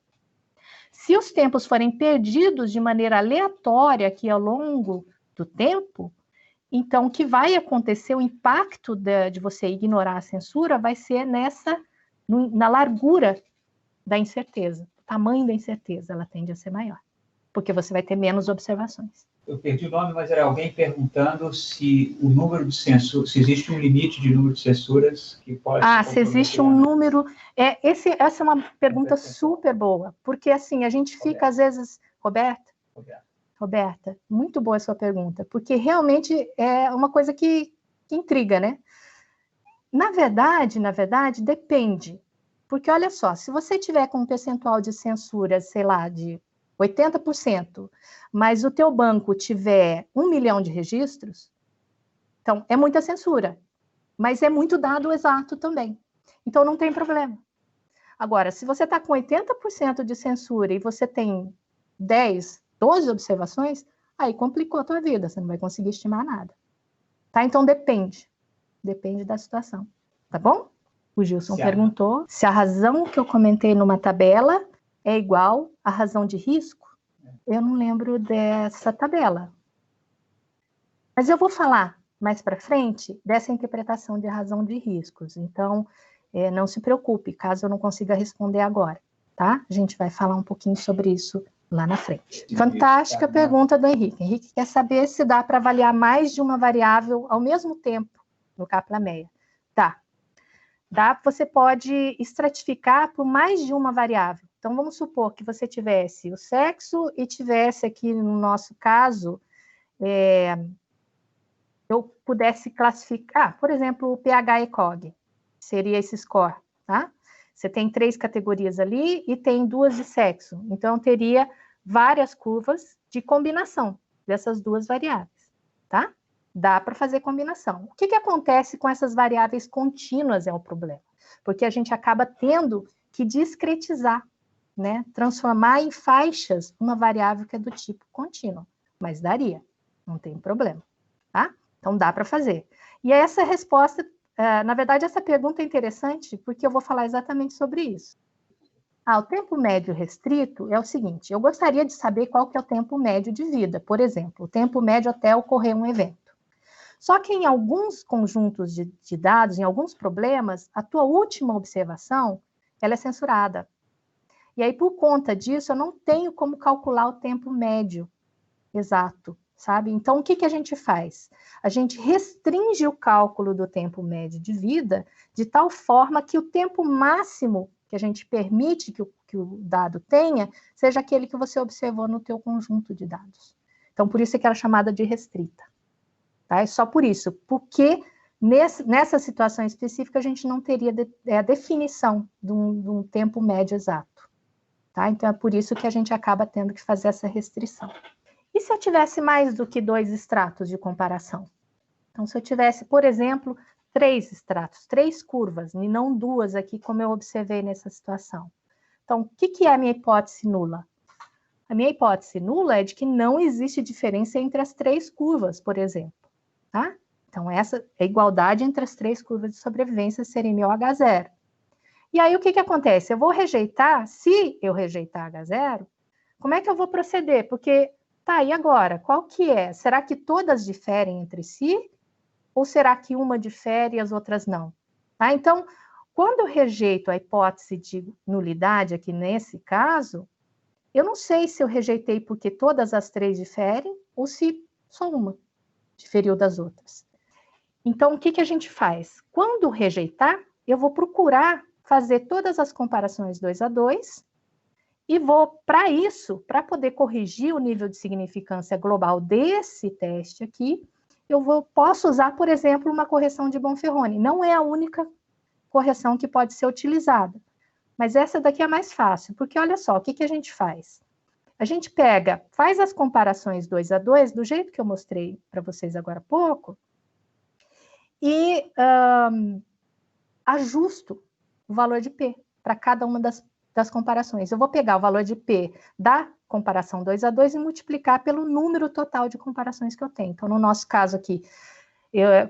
Se os tempos forem perdidos de maneira aleatória aqui ao longo do tempo, então o que vai acontecer, o impacto de você ignorar a censura vai ser na largura da incerteza. O tamanho da incerteza, ela tende a ser maior, porque você vai ter menos observações. Eu perdi o nome, mas era alguém perguntando se o número de censuras, se existe um limite de número de censuras que pode... se existe um número... Essa é uma pergunta super boa, porque assim, a gente fica às vezes... Roberta, muito boa a sua pergunta, porque realmente é uma coisa que intriga, né? Na verdade, depende. Porque olha só, se você tiver com um percentual de censura, sei lá, de 80%, mas o teu banco tiver 1 milhão de registros, então é muita censura, mas é muito dado exato também. Então não tem problema. Agora, se você está com 80% de censura e você tem 10, 12 observações, aí complicou a tua vida, você não vai conseguir estimar nada. Tá? Então depende da situação. Tá bom? O Gilson perguntou se a razão que eu comentei numa tabela é igual à razão de risco. Eu não lembro dessa tabela. Mas eu vou falar mais para frente dessa interpretação de razão de riscos. Então, não se preocupe, caso eu não consiga responder agora, tá? A gente vai falar um pouquinho sobre isso lá na frente. Fantástica pergunta do Henrique. Henrique quer saber se dá para avaliar mais de uma variável ao mesmo tempo no Kaplan-Meier. Tá. Você pode estratificar por mais de uma variável. Então, vamos supor que você tivesse o sexo e tivesse aqui, no nosso caso, eu pudesse classificar, por exemplo, o pH ECOG, seria esse score, tá? Você tem 3 categorias ali e tem 2 de sexo. Então, eu teria várias curvas de combinação dessas 2 variáveis, tá? Dá para fazer combinação. O que acontece com essas variáveis contínuas é o problema, porque a gente acaba tendo que discretizar, né? Transformar em faixas uma variável que é do tipo contínuo, mas daria, não tem problema, tá? Então dá para fazer. E essa resposta, na verdade, essa pergunta é interessante porque eu vou falar exatamente sobre isso. O tempo médio restrito é o seguinte, eu gostaria de saber qual que é o tempo médio de vida, por exemplo, o tempo médio até ocorrer um evento. Só que em alguns conjuntos de dados, em alguns problemas, a tua última observação, ela é censurada. E aí, por conta disso, eu não tenho como calcular o tempo médio exato, sabe? Então, o que a gente faz? A gente restringe o cálculo do tempo médio de vida de tal forma que o tempo máximo que a gente permite que o dado tenha, seja aquele que você observou no teu conjunto de dados. Então, por isso é que ela é chamada de restrita. Tá? É só por isso, porque nessa situação específica a gente não teria a definição de um tempo médio exato. Tá? Então, é por isso que a gente acaba tendo que fazer essa restrição. E se eu tivesse mais do que 2 estratos de comparação? Então, se eu tivesse, por exemplo, 3 estratos, 3 curvas, e não 2 aqui, como eu observei nessa situação. Então, o que é a minha hipótese nula? A minha hipótese nula é de que não existe diferença entre as 3 curvas, por exemplo. Tá? Então, essa é a igualdade entre as 3 curvas de sobrevivência seria meu H0. E aí, o que acontece? Eu vou rejeitar, se eu rejeitar H0, como é que eu vou proceder? Porque Tá, e agora? Qual que é? Será que todas diferem entre si? Ou será que uma difere e as outras não? Tá? Então, quando eu rejeito a hipótese de nulidade aqui nesse caso, eu não sei se eu rejeitei porque todas as três diferem ou se só uma diferiu das outras. Então, o que a gente faz? Quando rejeitar, eu vou procurar fazer todas as comparações 2 a 2 e vou, para isso, para poder corrigir o nível de significância global desse teste aqui, posso usar, por exemplo, uma correção de Bonferroni. Não é a única correção que pode ser utilizada, mas essa daqui é mais fácil, porque olha só, o que a gente faz? A gente faz as comparações 2 a 2, do jeito que eu mostrei para vocês agora há pouco, e ajusto o valor de P para cada uma das comparações. Eu vou pegar o valor de P da comparação 2 a 2 e multiplicar pelo número total de comparações que eu tenho. Então, no nosso caso aqui,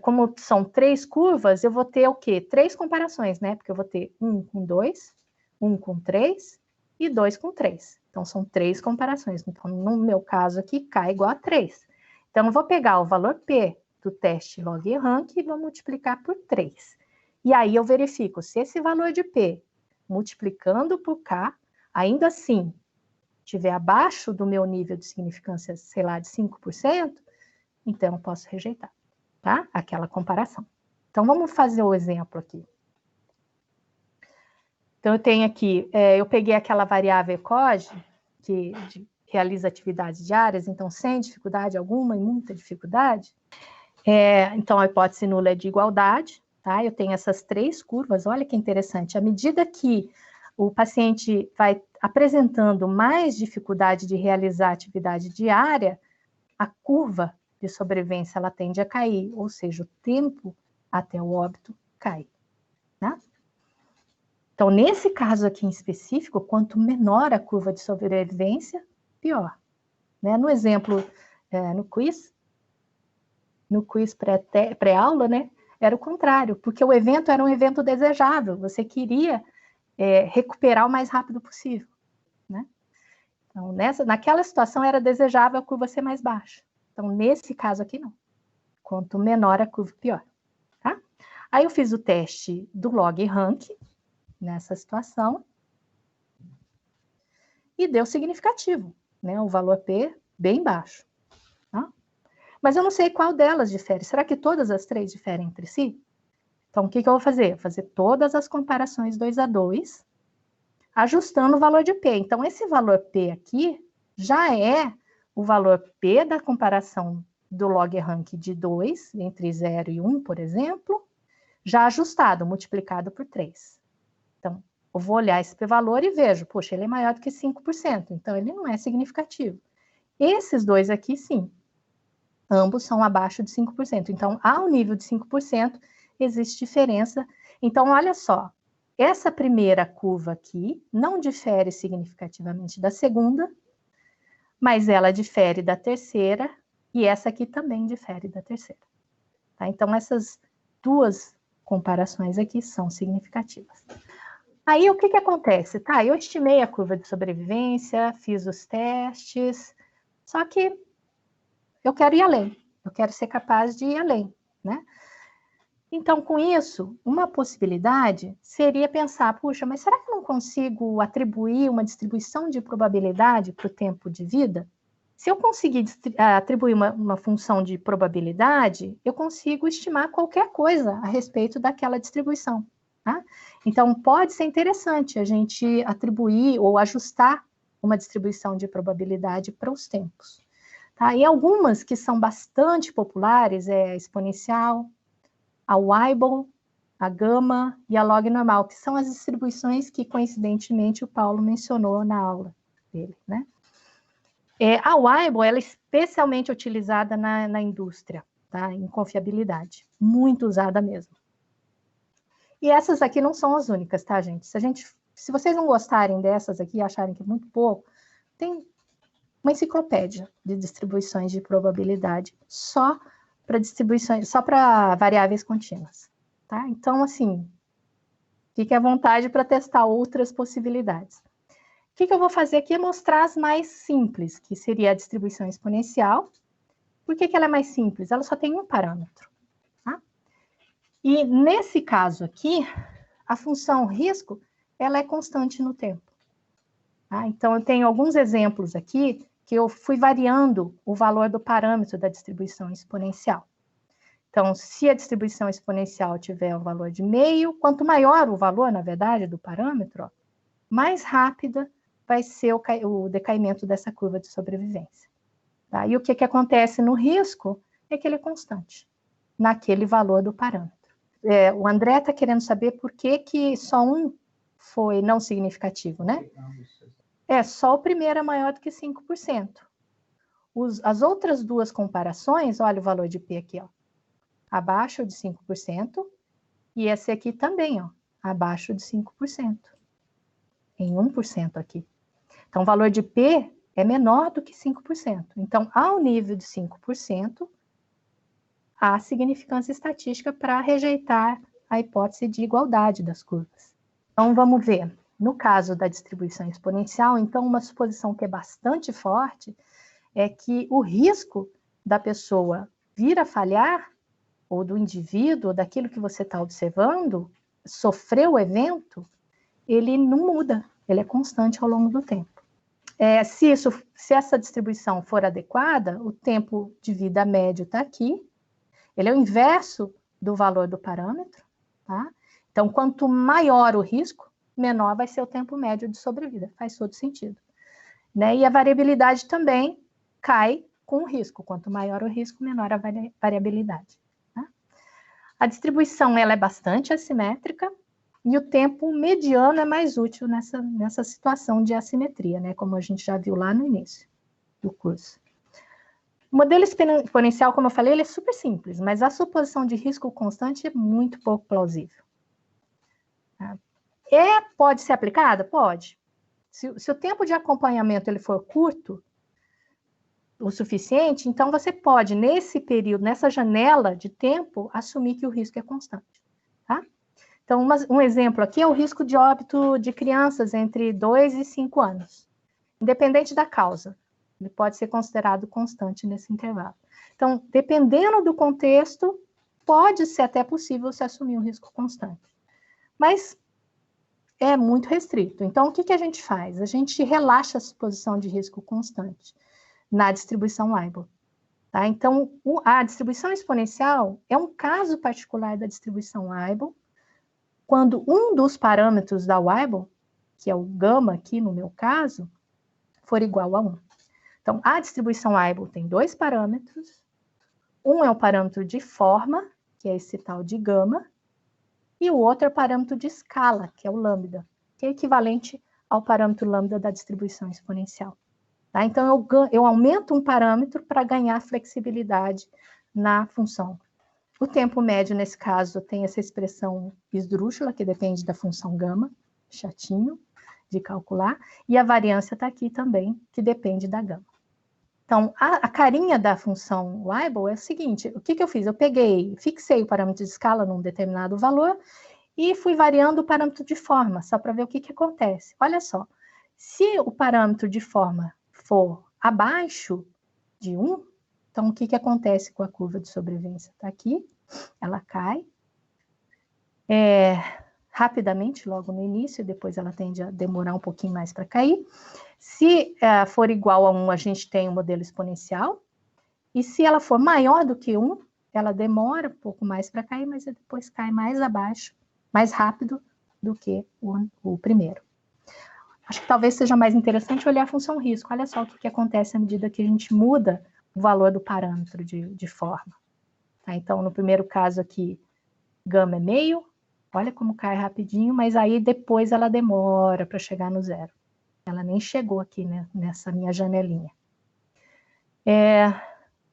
como são 3 curvas, eu vou ter o quê? 3 comparações, né? Porque eu vou ter 1 com 2, 1 com 3 e 2 com 3. Então, são 3 comparações. Então, no meu caso aqui, K igual a 3. Então, eu vou pegar o valor P do teste log rank e vou multiplicar por 3. E aí eu verifico se esse valor de P, multiplicando por K, ainda assim, estiver abaixo do meu nível de significância, sei lá, de 5%, então eu posso rejeitar, tá? Aquela comparação. Então, vamos fazer o exemplo aqui. Então, eu tenho aqui, eu peguei aquela variável ECOG, que realiza atividades diárias, então, sem dificuldade alguma e muita dificuldade. Então, a hipótese nula é de igualdade, tá? Eu tenho essas 3 curvas, olha que interessante. À medida que o paciente vai apresentando mais dificuldade de realizar atividade diária, a curva de sobrevivência ela tende a cair, ou seja, o tempo até o óbito cai, né? Então, nesse caso aqui em específico, quanto menor a curva de sobrevivência, pior. Né? No exemplo, no quiz pré-aula, né, era o contrário, porque o evento era um evento desejável, você queria recuperar o mais rápido possível, né? Então, naquela situação era desejável a curva ser mais baixa. Então, nesse caso aqui, não. Quanto menor a curva, pior. Tá? Aí eu fiz o teste do log rank, nessa situação, e deu significativo, né? O valor P bem baixo. Tá? Mas eu não sei qual delas difere. Será que todas as 3 diferem entre si? Então, o que eu vou fazer? Vou fazer todas as comparações 2 a 2, ajustando o valor de P. Então, esse valor P aqui já é o valor P da comparação do log rank de 2, entre 0 e 1, por exemplo, já ajustado, multiplicado por 3. Então, eu vou olhar esse P-valor e vejo, poxa, ele é maior do que 5%, então ele não é significativo. Esses dois aqui, sim, ambos são abaixo de 5%. Então, ao nível de 5%, existe diferença. Então, olha só, essa primeira curva aqui não difere significativamente da segunda, mas ela difere da terceira, e essa aqui também difere da terceira. Tá? Então, essas 2 comparações aqui são significativas. Aí, o que acontece? Tá, eu estimei a curva de sobrevivência, fiz os testes, só que eu quero ir além, eu quero ser capaz de ir além, né? Então, com isso, uma possibilidade seria pensar, puxa, mas será que eu não consigo atribuir uma distribuição de probabilidade para o tempo de vida? Se eu conseguir atribuir uma função de probabilidade, eu consigo estimar qualquer coisa a respeito daquela distribuição. Tá? Então, pode ser interessante a gente atribuir ou ajustar uma distribuição de probabilidade para os tempos. Tá? E algumas que são bastante populares é a exponencial, a Weibull, a gama e a log normal, que são as distribuições que, coincidentemente, o Paulo mencionou na aula dele. Né? A Weibull ela é especialmente utilizada na indústria, tá? Em confiabilidade, muito usada mesmo. E essas aqui não são as únicas, tá, gente? Se vocês não gostarem dessas aqui, acharem que é muito pouco, tem uma enciclopédia de distribuições de probabilidade só para variáveis contínuas, tá? Então, assim, fique à vontade para testar outras possibilidades. que eu vou fazer aqui é mostrar as mais simples, que seria a distribuição exponencial. Por que ela é mais simples? Ela só tem um parâmetro. Tá? E nesse caso aqui, a função risco, ela é constante no tempo. Tá? Então, eu tenho alguns exemplos aqui que eu fui variando o valor do parâmetro da distribuição exponencial. Então, se a distribuição exponencial tiver o valor de meio, quanto maior o valor, na verdade, do parâmetro, ó, mais rápida vai ser o decaimento dessa curva de sobrevivência. Tá? E o que acontece no risco é que ele é constante, naquele valor do parâmetro. O André está querendo saber por que só um foi não significativo, né? Só o primeiro é maior do que 5%. As outras duas comparações, olha o valor de P aqui, ó, abaixo de 5%, e esse aqui também, ó, abaixo de 5%. Em 1% aqui. Então, o valor de P é menor do que 5%. Então, ao nível de 5%, há significância estatística para rejeitar a hipótese de igualdade das curvas. Então, vamos ver. No caso da distribuição exponencial, então, uma suposição que é bastante forte é que o risco da pessoa vir a falhar, ou do indivíduo, ou daquilo que você está observando, sofrer o evento, ele não muda, ele é constante ao longo do tempo. Se essa distribuição for adequada, o tempo de vida médio está aqui, ele é o inverso do valor do parâmetro, tá? Então, quanto maior o risco, menor vai ser o tempo médio de sobrevida, faz todo sentido. Né? E a variabilidade também cai com o risco, quanto maior o risco, menor a variabilidade. Tá? A distribuição ela é bastante assimétrica, e o tempo mediano é mais útil nessa situação de assimetria, né? Como a gente já viu lá no início do curso. O modelo exponencial, como eu falei, ele é super simples, mas a suposição de risco constante é muito pouco plausível. Pode ser aplicada? Pode. Se o tempo de acompanhamento ele for curto o suficiente, então você pode, nesse período, nessa janela de tempo, assumir que o risco é constante. Tá? Então, um exemplo aqui é o risco de óbito de crianças entre 2 e 5 anos. Independente da causa, ele pode ser considerado constante nesse intervalo. Então, dependendo do contexto, pode ser até possível se assumir um risco constante. Mas é muito restrito. Então, o que a gente faz? A gente relaxa a suposição de risco constante na distribuição Weibull. Tá? Então, a distribuição exponencial é um caso particular da distribuição Weibull, quando um dos parâmetros da Weibull, que é o gama aqui no meu caso, for igual a 1. Então, a distribuição Weibull tem dois parâmetros. Um é o parâmetro de forma, que é esse tal de gama, e o outro é o parâmetro de escala, que é o lambda, que é equivalente ao parâmetro lambda da distribuição exponencial. Tá? Então, eu aumento um parâmetro para ganhar flexibilidade na função. O tempo médio, nesse caso, tem essa expressão esdrúxula, que depende da função gama, chatinho de calcular, e a variância está aqui também, que depende da gama. Então, a carinha da função Weibull é o seguinte, o que eu fiz? Eu fixei o parâmetro de escala num determinado valor e fui variando o parâmetro de forma, só para ver o que acontece. Olha só, se o parâmetro de forma for abaixo de 1, então o que acontece com a curva de sobrevivência? Está aqui, ela cai rapidamente, logo no início, depois ela tende a demorar um pouquinho mais para cair. Se for igual a 1, a gente tem um modelo exponencial, e se ela for maior do que 1, ela demora um pouco mais para cair, mas depois cai mais abaixo, mais rápido do que o primeiro. Acho que talvez seja mais interessante olhar a função risco. Olha só o que acontece à medida que a gente muda o valor do parâmetro de forma. Tá? Então, no primeiro caso aqui, gama é meio, olha como cai rapidinho, mas aí depois ela demora para chegar no zero. Ela nem chegou aqui, né, nessa minha janelinha.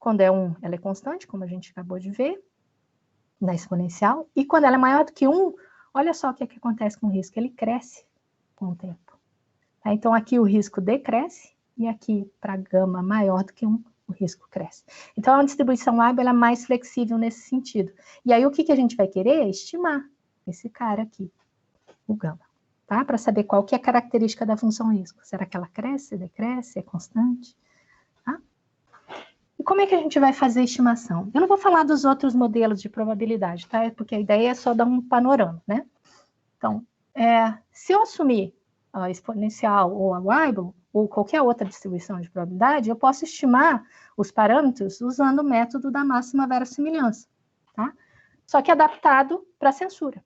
Quando é 1, ela é constante, como a gente acabou de ver, na exponencial. E quando ela é maior do que 1, olha só o que acontece com o risco. Ele cresce com o tempo. Tá? Então, aqui o risco decresce, e aqui, para gama maior do que 1, o risco cresce. Então, a distribuição Weibull é mais flexível nesse sentido. E aí, o que a gente vai querer é estimar esse cara aqui, o gama. tá? Para saber qual que é a característica da função risco. Será que ela cresce, decresce, é constante? Tá? E como é que a gente vai fazer a estimação? Eu não vou falar dos outros modelos de probabilidade, tá? Porque a ideia é só dar um panorama, né? Então, se eu assumir a exponencial ou a Weibull, ou qualquer outra distribuição de probabilidade, eu posso estimar os parâmetros usando o método da máxima verossimilhança, tá? Só que adaptado para a censura.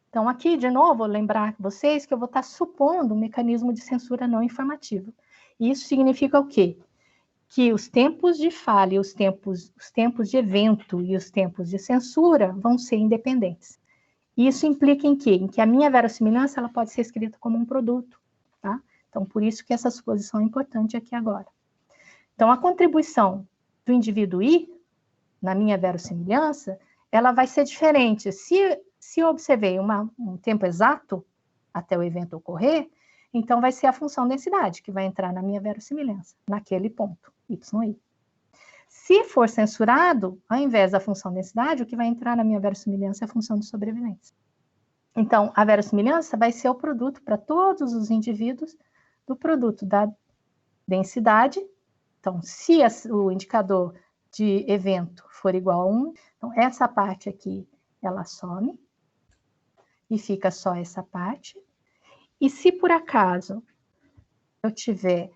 Então, aqui, de novo, vou lembrar vocês que eu vou estar supondo um mecanismo de censura não informativo. E isso significa o quê? Que os tempos de falha, os tempos de evento e os tempos de censura vão ser independentes. Isso implica em quê? Em que a minha verossimilhança ela pode ser escrita como um produto, tá? Então, por isso que essa suposição é importante aqui agora. Então, a contribuição do indivíduo I, na minha verossimilhança, ela vai ser diferente. Se eu observei um tempo exato até o evento ocorrer, então vai ser a função densidade que vai entrar na minha verossimilhança, naquele ponto, YI. Se for censurado, ao invés da função densidade, o que vai entrar na minha verossimilhança é a função de sobrevivência. Então, a verossimilhança vai ser o produto para todos os indivíduos do produto da densidade. Então, se o indicador de evento for igual a 1, então essa parte aqui, ela some, e fica só essa parte. E se por acaso eu tiver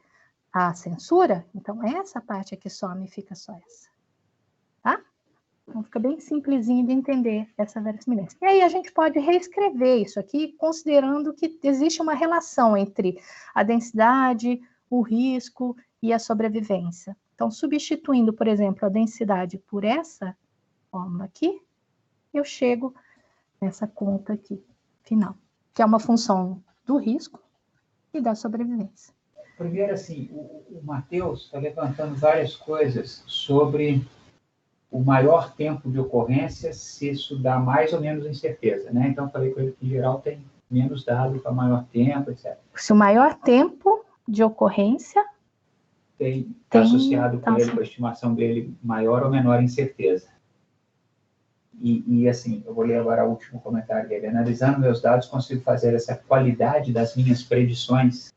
a censura, então essa parte aqui some e fica só essa. Tá? Então fica bem simplesinho de entender essa verossimilhança. E aí a gente pode reescrever isso aqui, considerando que existe uma relação entre a densidade, o risco e a sobrevivência. Então, substituindo, por exemplo, a densidade por essa forma aqui, eu chego nessa conta aqui, final, que é uma função do risco e da sobrevivência. Primeiro, assim, o Matheus está levantando várias coisas sobre o maior tempo de ocorrência, se isso dá mais ou menos incerteza, né? Então, eu falei com ele que, em geral, tem menos dados para maior tempo, etc. Se o maior tempo de ocorrência está associado com ele, com a estimação dele, maior ou menor incerteza. E, assim, eu vou ler agora o último comentário dele. Analisando meus dados, consigo fazer essa qualidade das minhas predições.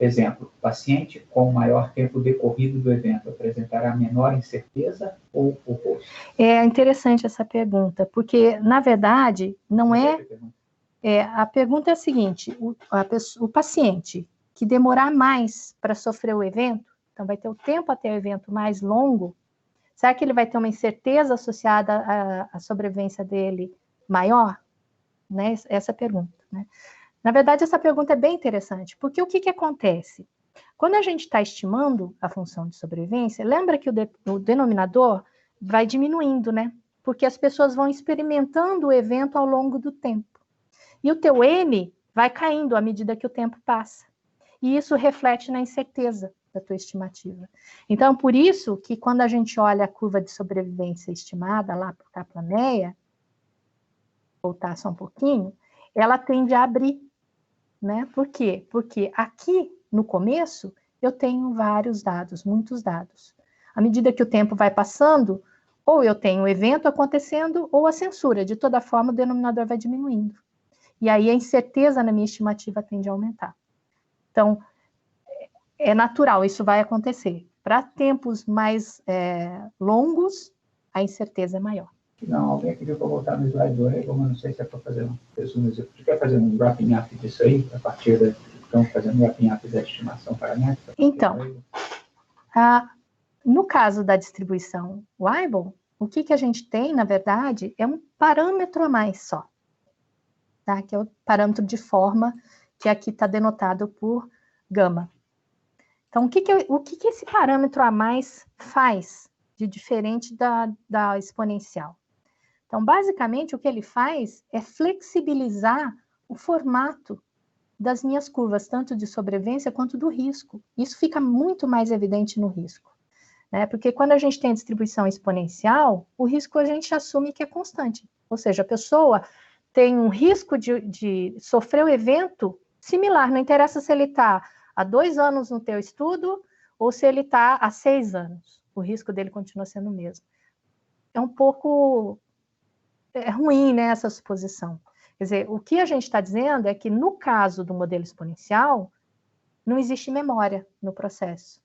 Exemplo, paciente com maior tempo decorrido do evento apresentará menor incerteza ou o oposto? É interessante essa pergunta, porque, na verdade, não é... a pergunta é a seguinte, o paciente que demorar mais para sofrer o evento, então vai ter o tempo até o evento mais longo, será que ele vai ter uma incerteza associada à sobrevivência dele maior? Né? Essa pergunta, né? Na verdade, essa pergunta é bem interessante, porque o que acontece? Quando a gente está estimando a função de sobrevivência, lembra que o denominador vai diminuindo, né? Porque as pessoas vão experimentando o evento ao longo do tempo. E o teu N vai caindo à medida que o tempo passa. E isso reflete na incerteza da tua estimativa. Então, por isso que quando a gente olha a curva de sobrevivência estimada lá para o Kaplan-Meier, voltar só um pouquinho, ela tende a abrir, né? Por quê? Porque aqui, no começo, eu tenho vários dados, muitos dados. À medida que o tempo vai passando, ou eu tenho o evento acontecendo, ou a censura. De toda forma, o denominador vai diminuindo. E aí a incerteza na minha estimativa tende a aumentar. Então, é natural, isso vai acontecer. Para tempos mais longos, a incerteza é maior. Não, alguém pediu para voltar no slide do Hegel, mas não sei se é para fazer um resumo. Você quer fazer um wrapping up disso aí, a partir da... Estamos fazendo um wrapping up da estimação paramétrica? Então, no caso da distribuição Weibull, o que a gente tem, na verdade, é um parâmetro a mais só. Tá? Que é o parâmetro de forma, que aqui está denotado por gama. Então, o que esse parâmetro a mais faz de diferente da exponencial? Então, basicamente, o que ele faz é flexibilizar o formato das minhas curvas, tanto de sobrevivência quanto do risco. Isso fica muito mais evidente no risco, né? Porque quando a gente tem a distribuição exponencial, o risco a gente assume que é constante. Ou seja, a pessoa tem um risco de sofrer o evento similar, não interessa se ele está há 2 anos no teu estudo ou se ele está há 6 anos. O risco dele continua sendo o mesmo. É um pouco ruim, né, essa suposição. Quer dizer, o que a gente está dizendo é que no caso do modelo exponencial, não existe memória no processo.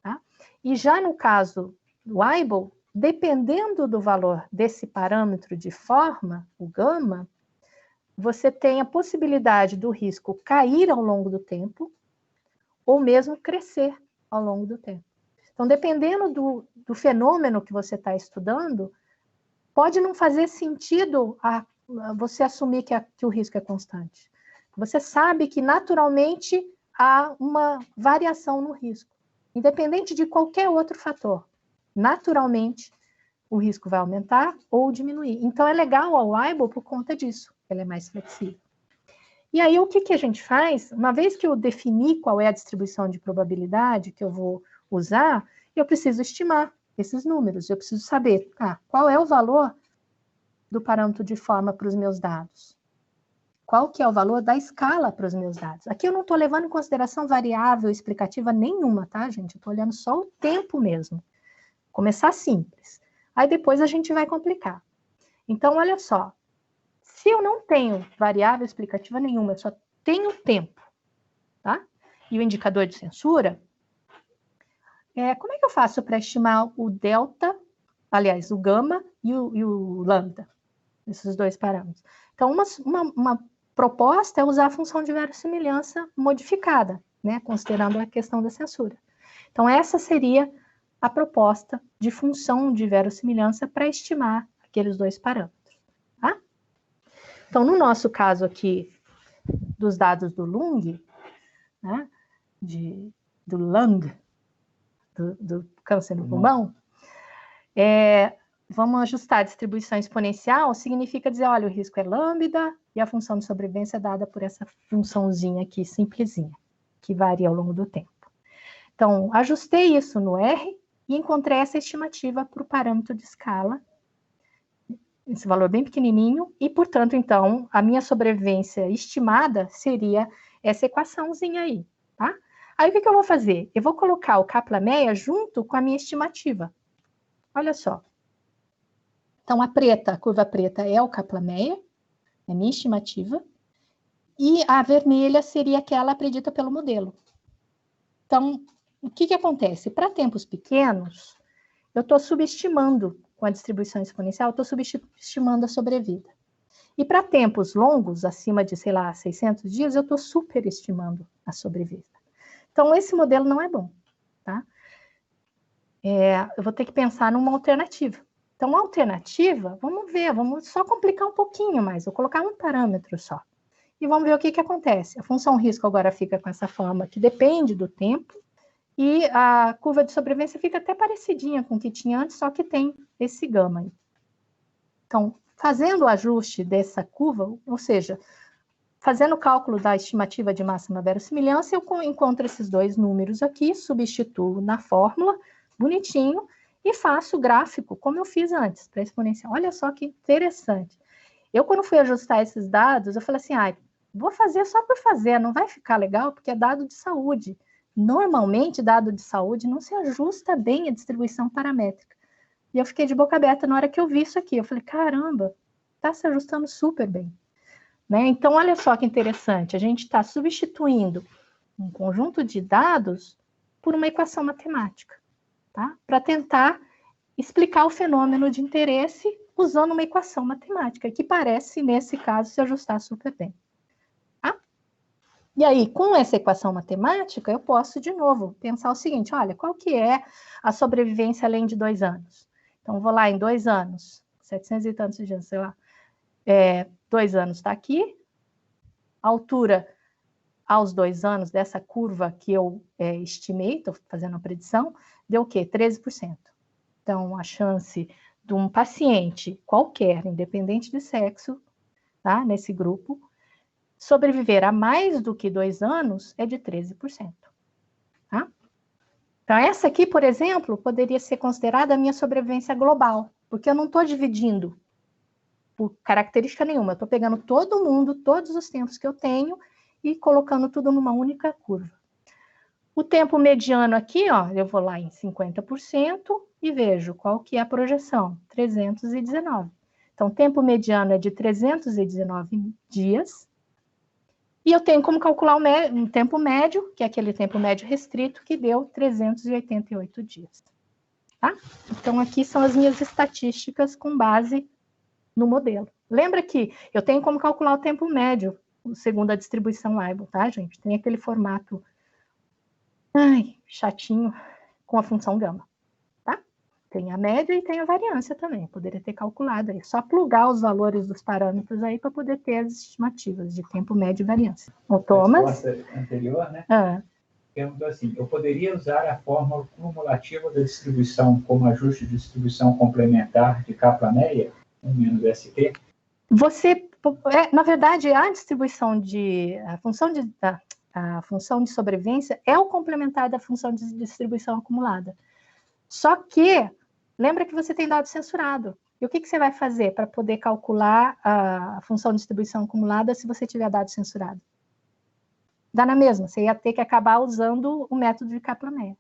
Tá? E já no caso do Weibull, dependendo do valor desse parâmetro de forma, o gama, você tem a possibilidade do risco cair ao longo do tempo ou mesmo crescer ao longo do tempo. Então, dependendo do fenômeno que você está estudando, pode não fazer sentido você assumir que o risco é constante. Você sabe que naturalmente há uma variação no risco, independente de qualquer outro fator. Naturalmente, o risco vai aumentar ou diminuir. Então, é legal o Weibull por conta disso. Ele é mais flexível. E aí, o que a gente faz? Uma vez que eu defini qual é a distribuição de probabilidade que eu vou usar, eu preciso estimar esses números. Eu preciso saber qual é o valor do parâmetro de forma para os meus dados. Qual que é o valor da escala para os meus dados. Aqui eu não estou levando em consideração variável explicativa nenhuma, tá, gente? Eu estou olhando só o tempo mesmo. Começar simples. Aí depois a gente vai complicar. Então, olha só. Se eu não tenho variável explicativa nenhuma, eu só tenho tempo, tá? E o indicador de censura, como é que eu faço para estimar o delta, aliás, o gama e o lambda, esses dois parâmetros? Então, uma proposta é usar a função de verossimilhança modificada, né? Considerando a questão da censura. Então, essa seria a proposta de função de verossimilhança para estimar aqueles dois parâmetros. Então, no nosso caso aqui, dos dados do Lung, né, do Lung, do câncer no pulmão, vamos ajustar a distribuição exponencial, significa dizer, olha, o risco é lambda e a função de sobrevivência é dada por essa funçãozinha aqui, simplesinha, que varia ao longo do tempo. Então, ajustei isso no R e encontrei essa estimativa para o parâmetro de escala, esse valor bem pequenininho, e, portanto, então, a minha sobrevivência estimada seria essa equaçãozinha aí, tá? Aí, o que eu vou fazer? Eu vou colocar o Kaplan-Meier junto com a minha estimativa. Olha só. Então, a curva preta é o Kaplan-Meier, é a minha estimativa, e a vermelha seria aquela predita pelo modelo. Então, o que acontece? Para tempos pequenos, eu estou subestimando com a distribuição exponencial, eu estou subestimando a sobrevida. E para tempos longos, acima de, sei lá, 600 dias, eu estou superestimando a sobrevida. Então, esse modelo não é bom, tá? Eu vou ter que pensar numa alternativa. Então, a alternativa, vamos ver, vamos só complicar um pouquinho mais, vou colocar um parâmetro só. E vamos ver o que acontece. A função risco agora fica com essa forma que depende do tempo, e a curva de sobrevivência fica até parecidinha com o que tinha antes, só que tem esse gama aí. Então, fazendo o ajuste dessa curva, ou seja, fazendo o cálculo da estimativa de máxima verossimilhança, eu encontro esses dois números aqui, substituo na fórmula, bonitinho, e faço o gráfico, como eu fiz antes, para exponencial. Olha só que interessante. Eu, quando fui ajustar esses dados, eu falei assim, vou fazer só por fazer, não vai ficar legal, porque é dado de saúde. Normalmente, dado de saúde não se ajusta bem a distribuição paramétrica. E eu fiquei de boca aberta na hora que eu vi isso aqui. Eu falei, caramba, está se ajustando super bem. Né? Então, olha só que interessante. A gente está substituindo um conjunto de dados por uma equação matemática, tá? Para tentar explicar o fenômeno de interesse usando uma equação matemática, que parece, nesse caso, se ajustar super bem. E aí, com essa equação matemática, eu posso, de novo, pensar o seguinte, olha, qual que é a sobrevivência além de 2 anos? Então, vou lá em 2 anos, 700 e tantos dias, sei lá, 2 anos está aqui, a altura aos 2 anos dessa curva que eu estimei, estou fazendo a predição, deu o quê? 13%. Então, a chance de um paciente qualquer, independente de sexo, tá, nesse grupo, sobreviver a mais do que 2 anos é de 13%. Tá? Então, essa aqui, por exemplo, poderia ser considerada a minha sobrevivência global, porque eu não estou dividindo por característica nenhuma, eu estou pegando todo mundo, todos os tempos que eu tenho, e colocando tudo numa única curva. O tempo mediano aqui, ó, eu vou lá em 50% e vejo qual que é a projeção, 319. Então, o tempo mediano é de 319 dias. E eu tenho como calcular um tempo médio, que é aquele tempo médio restrito, que deu 388 dias. Tá? Então, aqui são as minhas estatísticas com base no modelo. Lembra que eu tenho como calcular o tempo médio, segundo a distribuição Weibull, tá, gente? Tem aquele formato chatinho com a função gama, tá? Tem a média e tem a variância também. Poderia ter calculado aí. Só plugar os valores dos parâmetros aí para poder ter as estimativas de tempo médio e variância. O Thomas... A resposta anterior, né? Perguntou assim, eu poderia usar a fórmula cumulativa da distribuição como ajuste de distribuição complementar de Kaplan-Meier, 1 menos ST? Na verdade, a função de sobrevivência é o complementar da função de distribuição acumulada. Só que, lembra que você tem dado censurado. E o que você vai fazer para poder calcular a função de distribuição acumulada se você tiver dado censurado? Dá na mesma, você ia ter que acabar usando o método de Kaplan-Meier.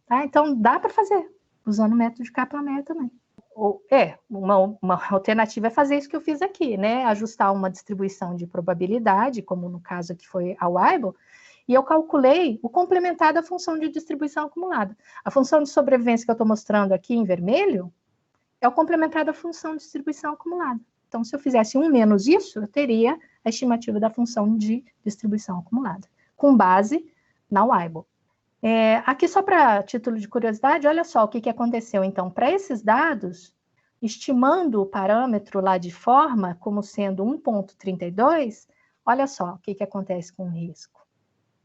Tá? Então, dá para fazer, usando o método de Kaplan-Meier também. Uma alternativa é fazer isso que eu fiz aqui, né? Ajustar uma distribuição de probabilidade, como no caso aqui foi a Weibull, e eu calculei o complementar da função de distribuição acumulada. A função de sobrevivência que eu estou mostrando aqui em vermelho é o complementar da função de distribuição acumulada. Então, se eu fizesse 1 menos isso, eu teria a estimativa da função de distribuição acumulada, com base na Weibull. Aqui, só para título de curiosidade, olha só o que aconteceu. Então, para esses dados, estimando o parâmetro lá de forma como sendo 1,32, olha só o que acontece com o risco.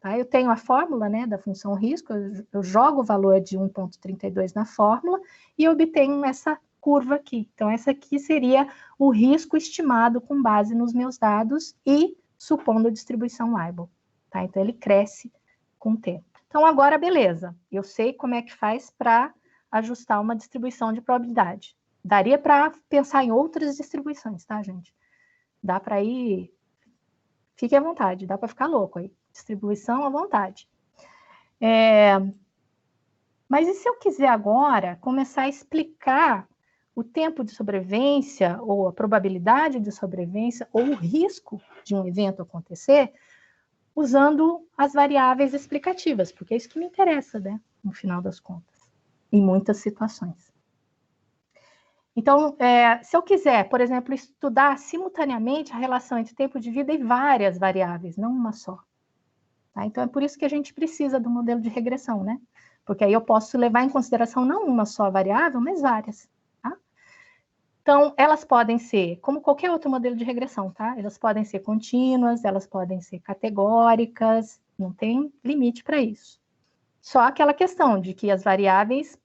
Tá? Eu tenho a fórmula, né, da função risco, eu jogo o valor de 1,32 na fórmula e obtenho essa curva aqui. Então, essa aqui seria o risco estimado com base nos meus dados e supondo a distribuição Weibull. Tá? Então, ele cresce com o tempo. Então, agora, beleza. Eu sei como é que faz para ajustar uma distribuição de probabilidade. Daria para pensar em outras distribuições, tá, gente? Dá para ir... Fique à vontade, dá para ficar louco aí. Distribuição à vontade. Mas e se eu quiser agora começar a explicar o tempo de sobrevivência, ou a probabilidade de sobrevivência, ou o risco de um evento acontecer, usando as variáveis explicativas, porque é isso que me interessa, né, no final das contas, em muitas situações. Então, se eu quiser, por exemplo, estudar simultaneamente a relação entre tempo de vida e várias variáveis, não uma só. Tá? Então, é por isso que a gente precisa do modelo de regressão, né? Porque aí eu posso levar em consideração não uma só variável, mas várias. Tá? Então, elas podem ser, como qualquer outro modelo de regressão, tá? Elas podem ser contínuas, elas podem ser categóricas, não tem limite para isso. Só aquela questão de que as variáveis,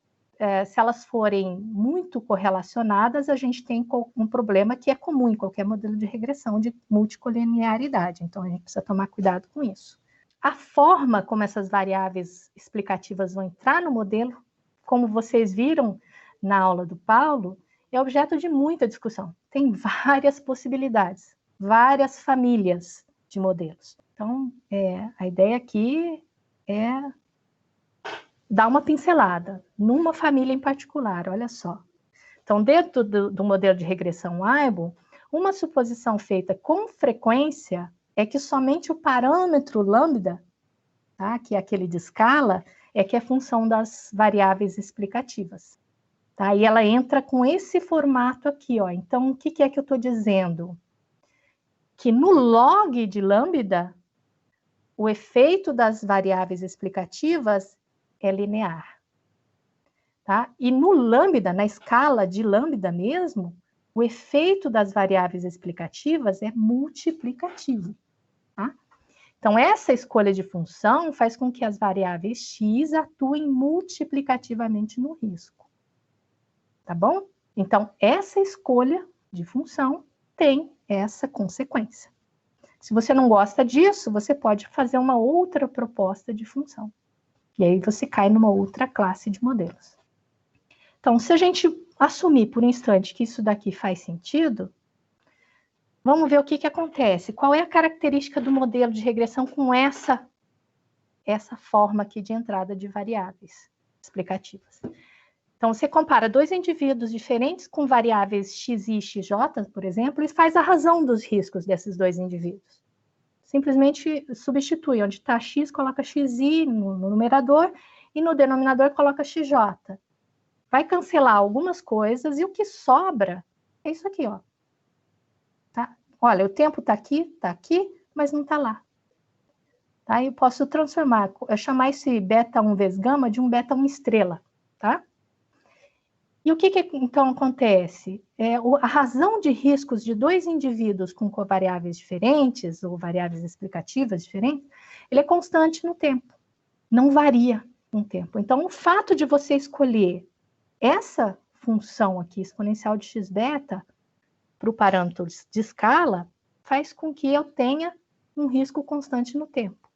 se elas forem muito correlacionadas, a gente tem um problema que é comum em qualquer modelo de regressão de multicolinearidade. Então, a gente precisa tomar cuidado com isso. A forma como essas variáveis explicativas vão entrar no modelo, como vocês viram na aula do Paulo, é objeto de muita discussão. Tem várias possibilidades, várias famílias de modelos. Então, a ideia aqui é dar uma pincelada numa família em particular, olha só. Então, dentro do modelo de regressão Weibull, uma suposição feita com frequência é que somente o parâmetro lambda, tá, que é aquele de escala, é que é função das variáveis explicativas. Tá? E ela entra com esse formato aqui, ó. Então, o que é que eu estou dizendo? Que no log de lambda, o efeito das variáveis explicativas é linear. Tá? E no lambda, na escala de lambda mesmo, o efeito das variáveis explicativas é multiplicativo. Tá? Então, essa escolha de função faz com que as variáveis x atuem multiplicativamente no risco. Tá bom? Então, essa escolha de função tem essa consequência. Se você não gosta disso, você pode fazer uma outra proposta de função. E aí você cai numa outra classe de modelos. Então, se a gente assumir por um instante que isso daqui faz sentido, vamos ver o que acontece. Qual é a característica do modelo de regressão com essa forma aqui de entrada de variáveis explicativas? Então, você compara dois indivíduos diferentes com variáveis x e xj, por exemplo, e faz a razão dos riscos desses dois indivíduos. Simplesmente substitui. Onde está x, coloca xi no numerador e no denominador coloca xj. Vai cancelar algumas coisas e o que sobra é isso aqui, ó. Tá? Olha, o tempo está aqui, mas não está lá. Tá? Eu posso transformar, chamar esse beta 1 vezes gama de um beta 1 estrela, tá? E o que então acontece? A razão de riscos de dois indivíduos com covariáveis diferentes, ou variáveis explicativas diferentes, ele é constante no tempo, não varia no tempo. Então, o fato de você escolher essa função aqui, exponencial de x beta, para o parâmetro de escala, faz com que eu tenha um risco constante no tempo.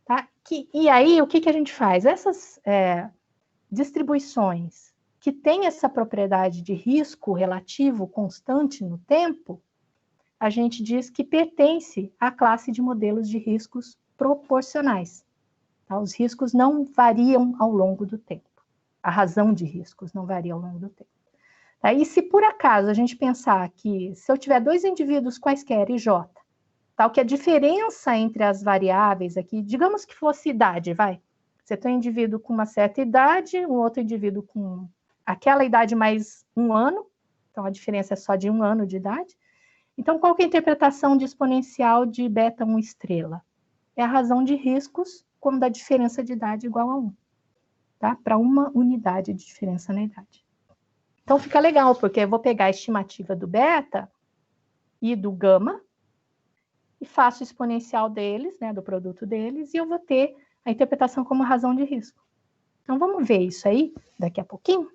Tá? E aí, o que a gente faz? Essas distribuições que têm essa propriedade de risco relativo constante no tempo, a gente diz que pertence à classe de modelos de riscos proporcionais. Tá? Os riscos não variam ao longo do tempo. A razão de riscos não varia ao longo do tempo. Tá? E se por acaso a gente pensar que se eu tiver dois indivíduos quaisquer, IJ, tal que a diferença entre as variáveis aqui, digamos que fosse idade, vai. Você tem um indivíduo com uma certa idade, um outro indivíduo com aquela idade mais 1 ano, então a diferença é só de 1 ano de idade. Então, qual que é a interpretação de exponencial de beta 1 estrela? É a razão de riscos quando a diferença de idade é igual a 1, tá? Para uma unidade de diferença na idade. Então, fica legal, porque eu vou pegar a estimativa do beta e do gama, e faço o exponencial deles, né, do produto deles, e eu vou ter a interpretação como razão de risco. Então, vamos ver isso aí daqui a pouquinho?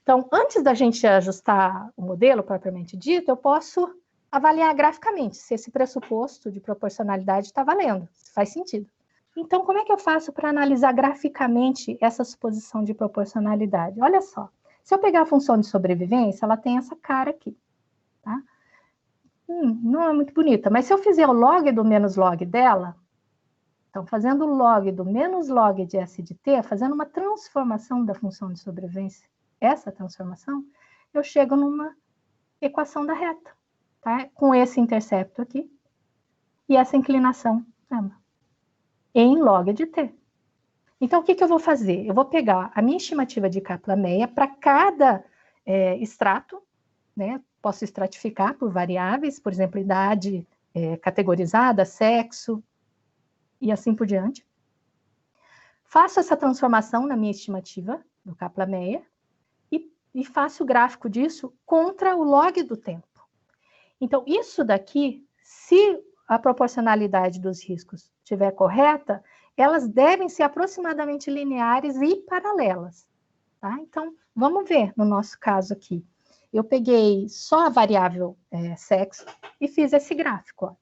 Então, antes da gente ajustar o modelo propriamente dito, eu posso avaliar graficamente se esse pressuposto de proporcionalidade está valendo, se faz sentido. Então, como é que eu faço para analisar graficamente essa suposição de proporcionalidade? Olha só, se eu pegar a função de sobrevivência, ela tem essa cara aqui, tá? Não é muito bonita, mas se eu fizer o log do menos log dela, então, fazendo o log do menos log de S de t, fazendo uma transformação da função de sobrevivência, essa transformação, eu chego numa equação da reta, tá? Com esse intercepto aqui, e essa inclinação em log de t. Então, o que eu vou fazer? Eu vou pegar a minha estimativa de Kaplan-Meier para cada extrato, né? Posso estratificar por variáveis, por exemplo, idade categorizada, sexo, e assim por diante. Faço essa transformação na minha estimativa do Kaplan-Meier e faço o gráfico disso contra o log do tempo. Então, isso daqui, se a proporcionalidade dos riscos estiver correta, elas devem ser aproximadamente lineares e paralelas. Tá? Então, vamos ver no nosso caso aqui. Eu peguei só a variável sexo e fiz esse gráfico, ó.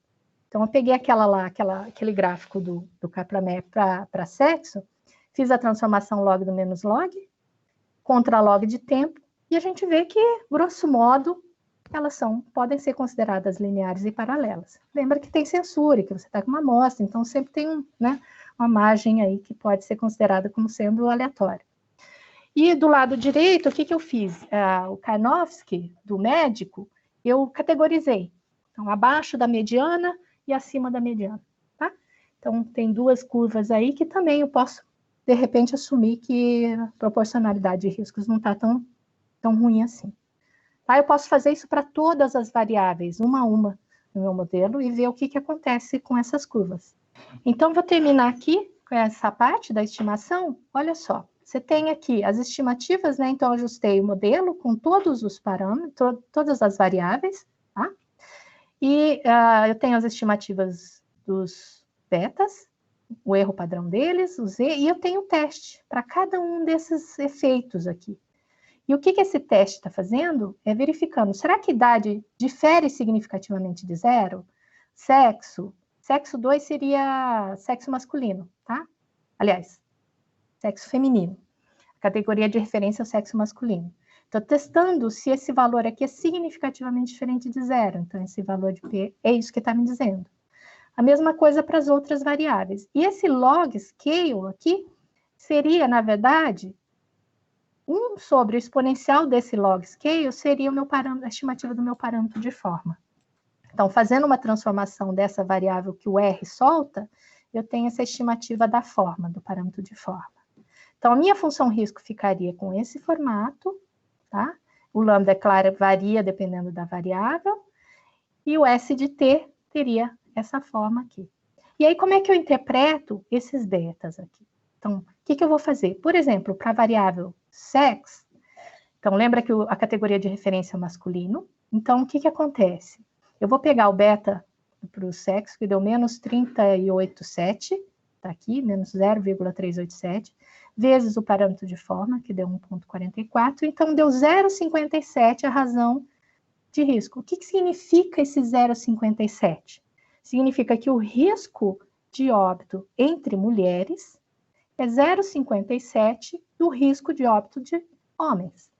Então, eu peguei aquele gráfico do Kaplan-Meier para sexo, fiz a transformação log do menos log, contra log de tempo, e a gente vê que, grosso modo, elas podem ser consideradas lineares e paralelas. Lembra que tem censura, que você está com uma amostra, então sempre tem uma margem aí que pode ser considerada como sendo aleatória. E do lado direito, o que eu fiz? O Karnofsky, do médico, eu categorizei. Então, abaixo da mediana e acima da mediana, tá? Então, tem duas curvas aí que também eu posso, de repente, assumir que a proporcionalidade de riscos não está tão ruim assim. Tá? Eu posso fazer isso para todas as variáveis, uma a uma, no meu modelo, e ver o que acontece com essas curvas. Então, vou terminar aqui com essa parte da estimação. Olha só, você tem aqui as estimativas, né? Então, eu ajustei o modelo com todos os parâmetros, todas as variáveis, tá? E eu tenho as estimativas dos betas, o erro padrão deles, o Z, e eu tenho o teste para cada um desses efeitos aqui. E o que esse teste está fazendo? É verificando, será que idade difere significativamente de 0? Sexo 2 seria sexo masculino, tá? Aliás, sexo feminino. A categoria de referência é o sexo masculino. Estou testando se esse valor aqui é significativamente diferente de 0. Então, esse valor de P é isso que está me dizendo. A mesma coisa para as outras variáveis. E esse log scale aqui seria, na verdade, 1 sobre o exponencial desse log scale seria o meu parâmetro, a estimativa do meu parâmetro de forma. Então, fazendo uma transformação dessa variável que o R solta, eu tenho essa estimativa da forma, do parâmetro de forma. Então, a minha função risco ficaria com esse formato, tá? O lambda, é claro, varia dependendo da variável, e o S de T teria essa forma aqui. E aí, como é que eu interpreto esses betas aqui? Então, o que eu vou fazer? Por exemplo, para a variável sex, então, lembra que a categoria de referência é masculino? Então, o que acontece? Eu vou pegar o beta para o sexo, que deu menos 387, tá aqui, menos 0,387, vezes o parâmetro de forma, que deu 1,44, então deu 0,57 a razão de risco. O que significa esse 0,57? Significa que o risco de óbito entre mulheres é 0,57 do risco de óbito de homens.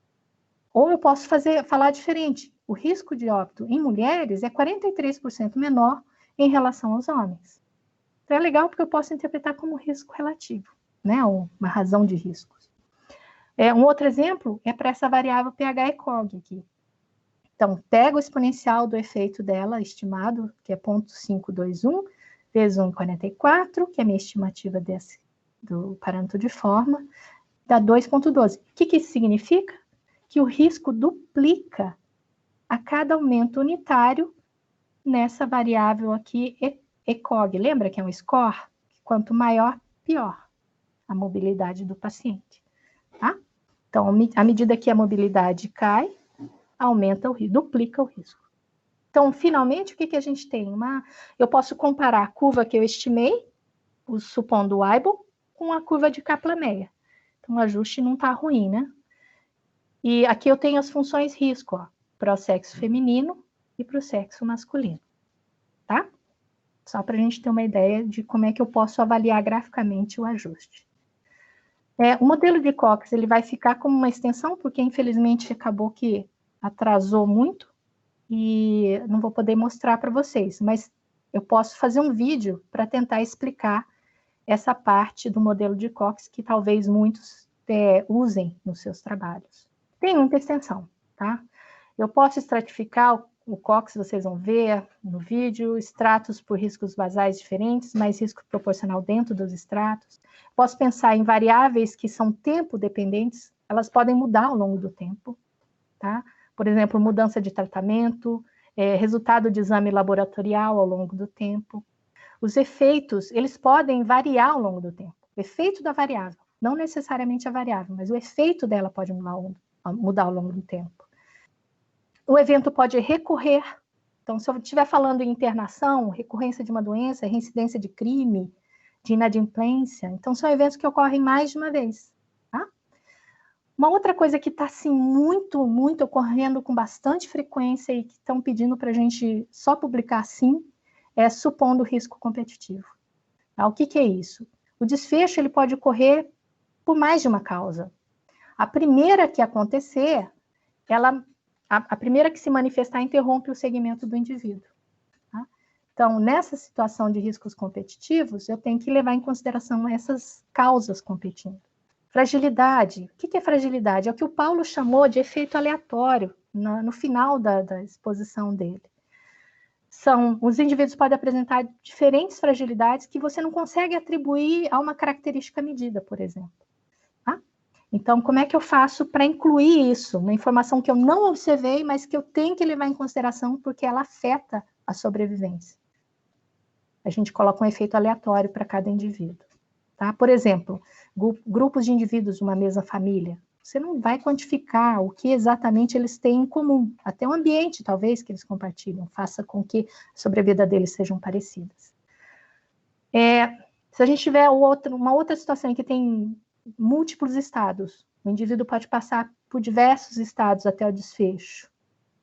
Ou eu posso falar diferente. O risco de óbito em mulheres é 43% menor em relação aos homens. Então é legal porque eu posso interpretar como risco relativo, né? Uma razão de riscos. Um outro exemplo é para essa variável pH-ECOG aqui. Então, pego o exponencial do efeito dela, estimado, que é 0,521, vezes 1,44, que é a minha estimativa do parâmetro de forma, dá 2,12. O que isso significa? Que o risco duplica a cada aumento unitário nessa variável aqui, ECOG. Lembra que é um score? Quanto maior, pior a mobilidade do paciente, tá? Então, à medida que a mobilidade cai, aumenta o risco, duplica o risco. Então, finalmente, o que a gente tem? Eu posso comparar a curva que eu estimei, supondo o Weibull, com a curva de Kaplan-Meier. Então, o ajuste não está ruim, né? E aqui eu tenho as funções risco, ó, para o sexo feminino e para o sexo masculino, tá? Só para a gente ter uma ideia de como é que eu posso avaliar graficamente o ajuste. O modelo de Cox, ele vai ficar como uma extensão, porque infelizmente acabou que atrasou muito e não vou poder mostrar para vocês, mas eu posso fazer um vídeo para tentar explicar essa parte do modelo de Cox que talvez muitos usem nos seus trabalhos. Tem muita extensão, tá? Eu posso estratificar o Cox, vocês vão ver no vídeo, estratos por riscos basais diferentes, mais risco proporcional dentro dos estratos. Posso pensar em variáveis que são tempo dependentes, elas podem mudar ao longo do tempo, tá? Por exemplo, mudança de tratamento, resultado de exame laboratorial ao longo do tempo. Os efeitos, eles podem variar ao longo do tempo. O efeito da variável, não necessariamente a variável, mas o efeito dela pode mudar ao longo do tempo. O evento pode recorrer. Então, se eu estiver falando em internação, recorrência de uma doença, reincidência de crime, de inadimplência, então são eventos que ocorrem mais de uma vez, tá? Uma outra coisa que está, assim, muito ocorrendo com bastante frequência e que estão pedindo para a gente só publicar assim, é supondo risco competitivo. Tá? O que é isso? O desfecho ele pode ocorrer por mais de uma causa. A primeira que acontecer, a primeira que se manifestar interrompe o segmento do indivíduo. Tá? Então, nessa situação de riscos competitivos, eu tenho que levar em consideração essas causas competindo. Fragilidade. O que é fragilidade? É o que o Paulo chamou de efeito aleatório no final da exposição dele. Os indivíduos podem apresentar diferentes fragilidades que você não consegue atribuir a uma característica medida, por exemplo. Tá? Então, como é que eu faço para incluir isso? Uma informação que eu não observei, mas que eu tenho que levar em consideração porque ela afeta a sobrevivência. A gente coloca um efeito aleatório para cada indivíduo. Tá? Por exemplo, grupos de indivíduos de uma mesma família. Você não vai quantificar o que exatamente eles têm em comum. Até o ambiente, talvez, que eles compartilham, faça com que a sobrevida deles sejam parecidas. Se a gente tiver uma outra situação em que tem múltiplos estados, o indivíduo pode passar por diversos estados até o desfecho.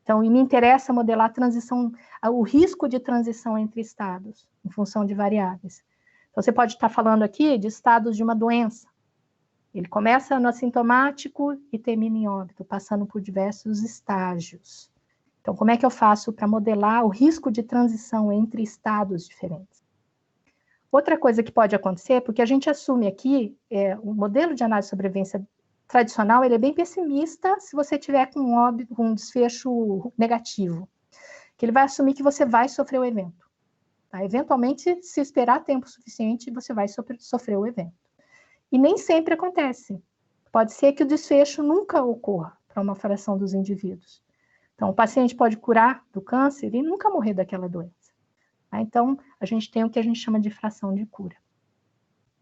Então, me interessa modelar a transição, o risco de transição entre estados, em função de variáveis. Então, você pode estar falando aqui de estados de uma doença. Ele começa no assintomático e termina em óbito, passando por diversos estágios. Então, como é que eu faço para modelar o risco de transição entre estados diferentes? Outra coisa que pode acontecer, porque a gente assume aqui, o modelo de análise de sobrevivência tradicional, ele é bem pessimista se você tiver com um desfecho negativo, que ele vai assumir que você vai sofrer o evento. Tá? Eventualmente, se esperar tempo suficiente, você vai sofrer o evento. E nem sempre acontece. Pode ser que o desfecho nunca ocorra para uma fração dos indivíduos. Então, o paciente pode curar do câncer e nunca morrer daquela doença. Tá? Então, a gente tem o que a gente chama de fração de cura.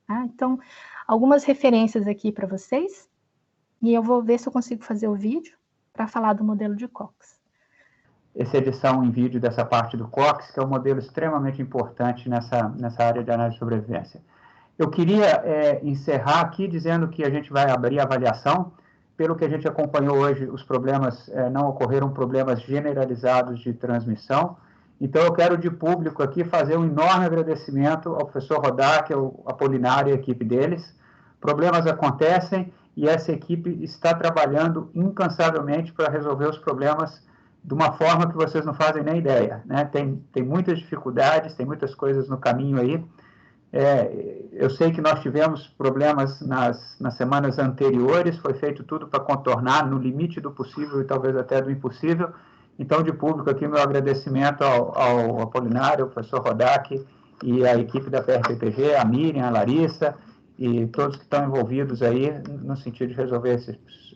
Tá? Então, algumas referências aqui para vocês, e eu vou ver se eu consigo fazer o vídeo para falar do modelo de Cox. Essa edição em vídeo dessa parte do Cox, que é um modelo extremamente importante nessa área de análise de sobrevivência. Eu queria encerrar aqui dizendo que a gente vai abrir a avaliação. Pelo que a gente acompanhou hoje, os problemas não ocorreram problemas generalizados de transmissão. Então, eu quero de público aqui fazer um enorme agradecimento ao professor Rodak, ao Apolinário e à equipe deles. Problemas acontecem e essa equipe está trabalhando incansavelmente para resolver os problemas de uma forma que vocês não fazem nem ideia, né? Tem muitas dificuldades, tem muitas coisas no caminho aí. Eu sei que nós tivemos problemas nas semanas anteriores, foi feito tudo para contornar no limite do possível e talvez até do impossível. Então, de público aqui, meu agradecimento ao Apolinário, ao professor Rodak e à equipe da PRPPG, a Miriam, a Larissa e todos que estão envolvidos aí no sentido de resolver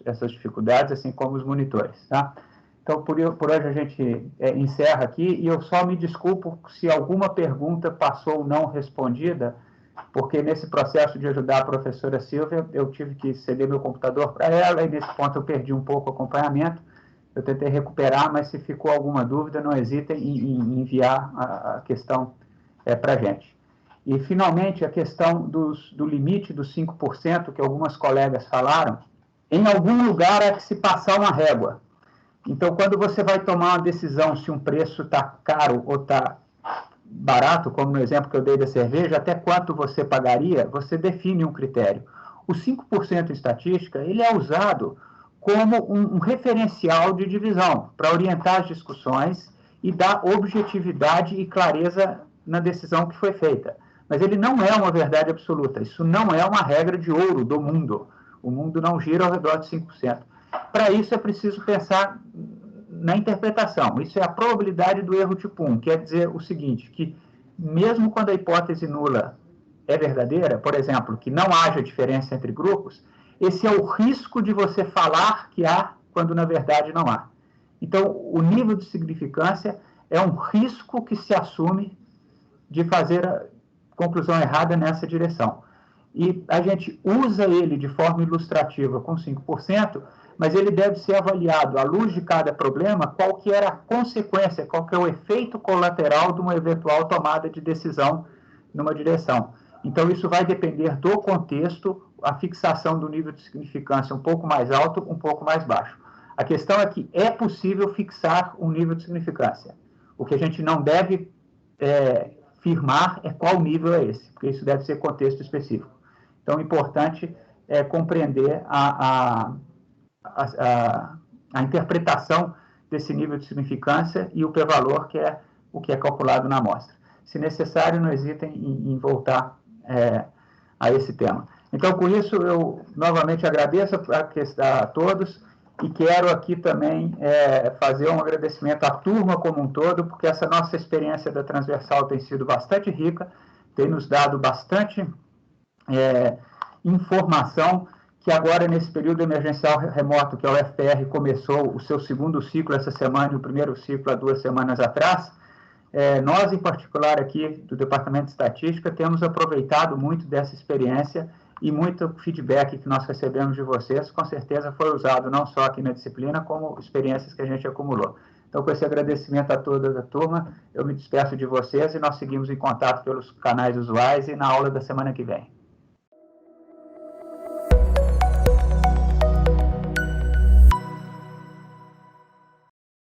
essas dificuldades, assim como os monitores, tá? Então, por hoje a gente encerra aqui e eu só me desculpo se alguma pergunta passou não respondida, porque nesse processo de ajudar a professora Silvia, eu tive que ceder meu computador para ela e nesse ponto eu perdi um pouco o acompanhamento. Eu tentei recuperar, mas se ficou alguma dúvida, não hesitem em enviar a questão para a gente. E, finalmente, a questão do limite dos 5%, que algumas colegas falaram, em algum lugar é que se passar uma régua. Então, quando você vai tomar uma decisão se um preço está caro ou está barato, como no exemplo que eu dei da cerveja, até quanto você pagaria, você define um critério. O 5% em estatística, ele é usado como um referencial de divisão, para orientar as discussões e dar objetividade e clareza na decisão que foi feita. Mas ele não é uma verdade absoluta, isso não é uma regra de ouro do mundo. O mundo não gira ao redor de 5%. Para isso é preciso pensar na interpretação. Isso é a probabilidade do erro tipo 1, quer dizer o seguinte, que mesmo quando a hipótese nula é verdadeira, por exemplo, que não haja diferença entre grupos, esse é o risco de você falar que há, quando na verdade não há. Então, o nível de significância é um risco que se assume de fazer a conclusão errada nessa direção. E a gente usa ele de forma ilustrativa com 5%, mas ele deve ser avaliado à luz de cada problema, qual que era a consequência, qual que é o efeito colateral de uma eventual tomada de decisão numa direção. Então, isso vai depender do contexto, a fixação do nível de significância um pouco mais alto, um pouco mais baixo. A questão é que é possível fixar um nível de significância. O que a gente não deve firmar é qual nível é esse, porque isso deve ser contexto específico. Então, o importante é compreender a interpretação desse nível de significância e o p-valor, que é o que é calculado na amostra. Se necessário, não hesitem em voltar a esse tema. Então, com isso, eu novamente agradeço a todos e quero aqui também fazer um agradecimento à turma como um todo, porque essa nossa experiência da Transversal tem sido bastante rica, tem nos dado bastante informação, que agora, nesse período emergencial remoto, que a UFPR começou o seu segundo ciclo essa semana e o primeiro ciclo há 2 semanas atrás, nós, em particular, aqui do Departamento de Estatística, temos aproveitado muito dessa experiência e muito feedback que nós recebemos de vocês, com certeza foi usado não só aqui na disciplina, como experiências que a gente acumulou. Então, com esse agradecimento a toda a turma, eu me despeço de vocês e nós seguimos em contato pelos canais usuais e na aula da semana que vem.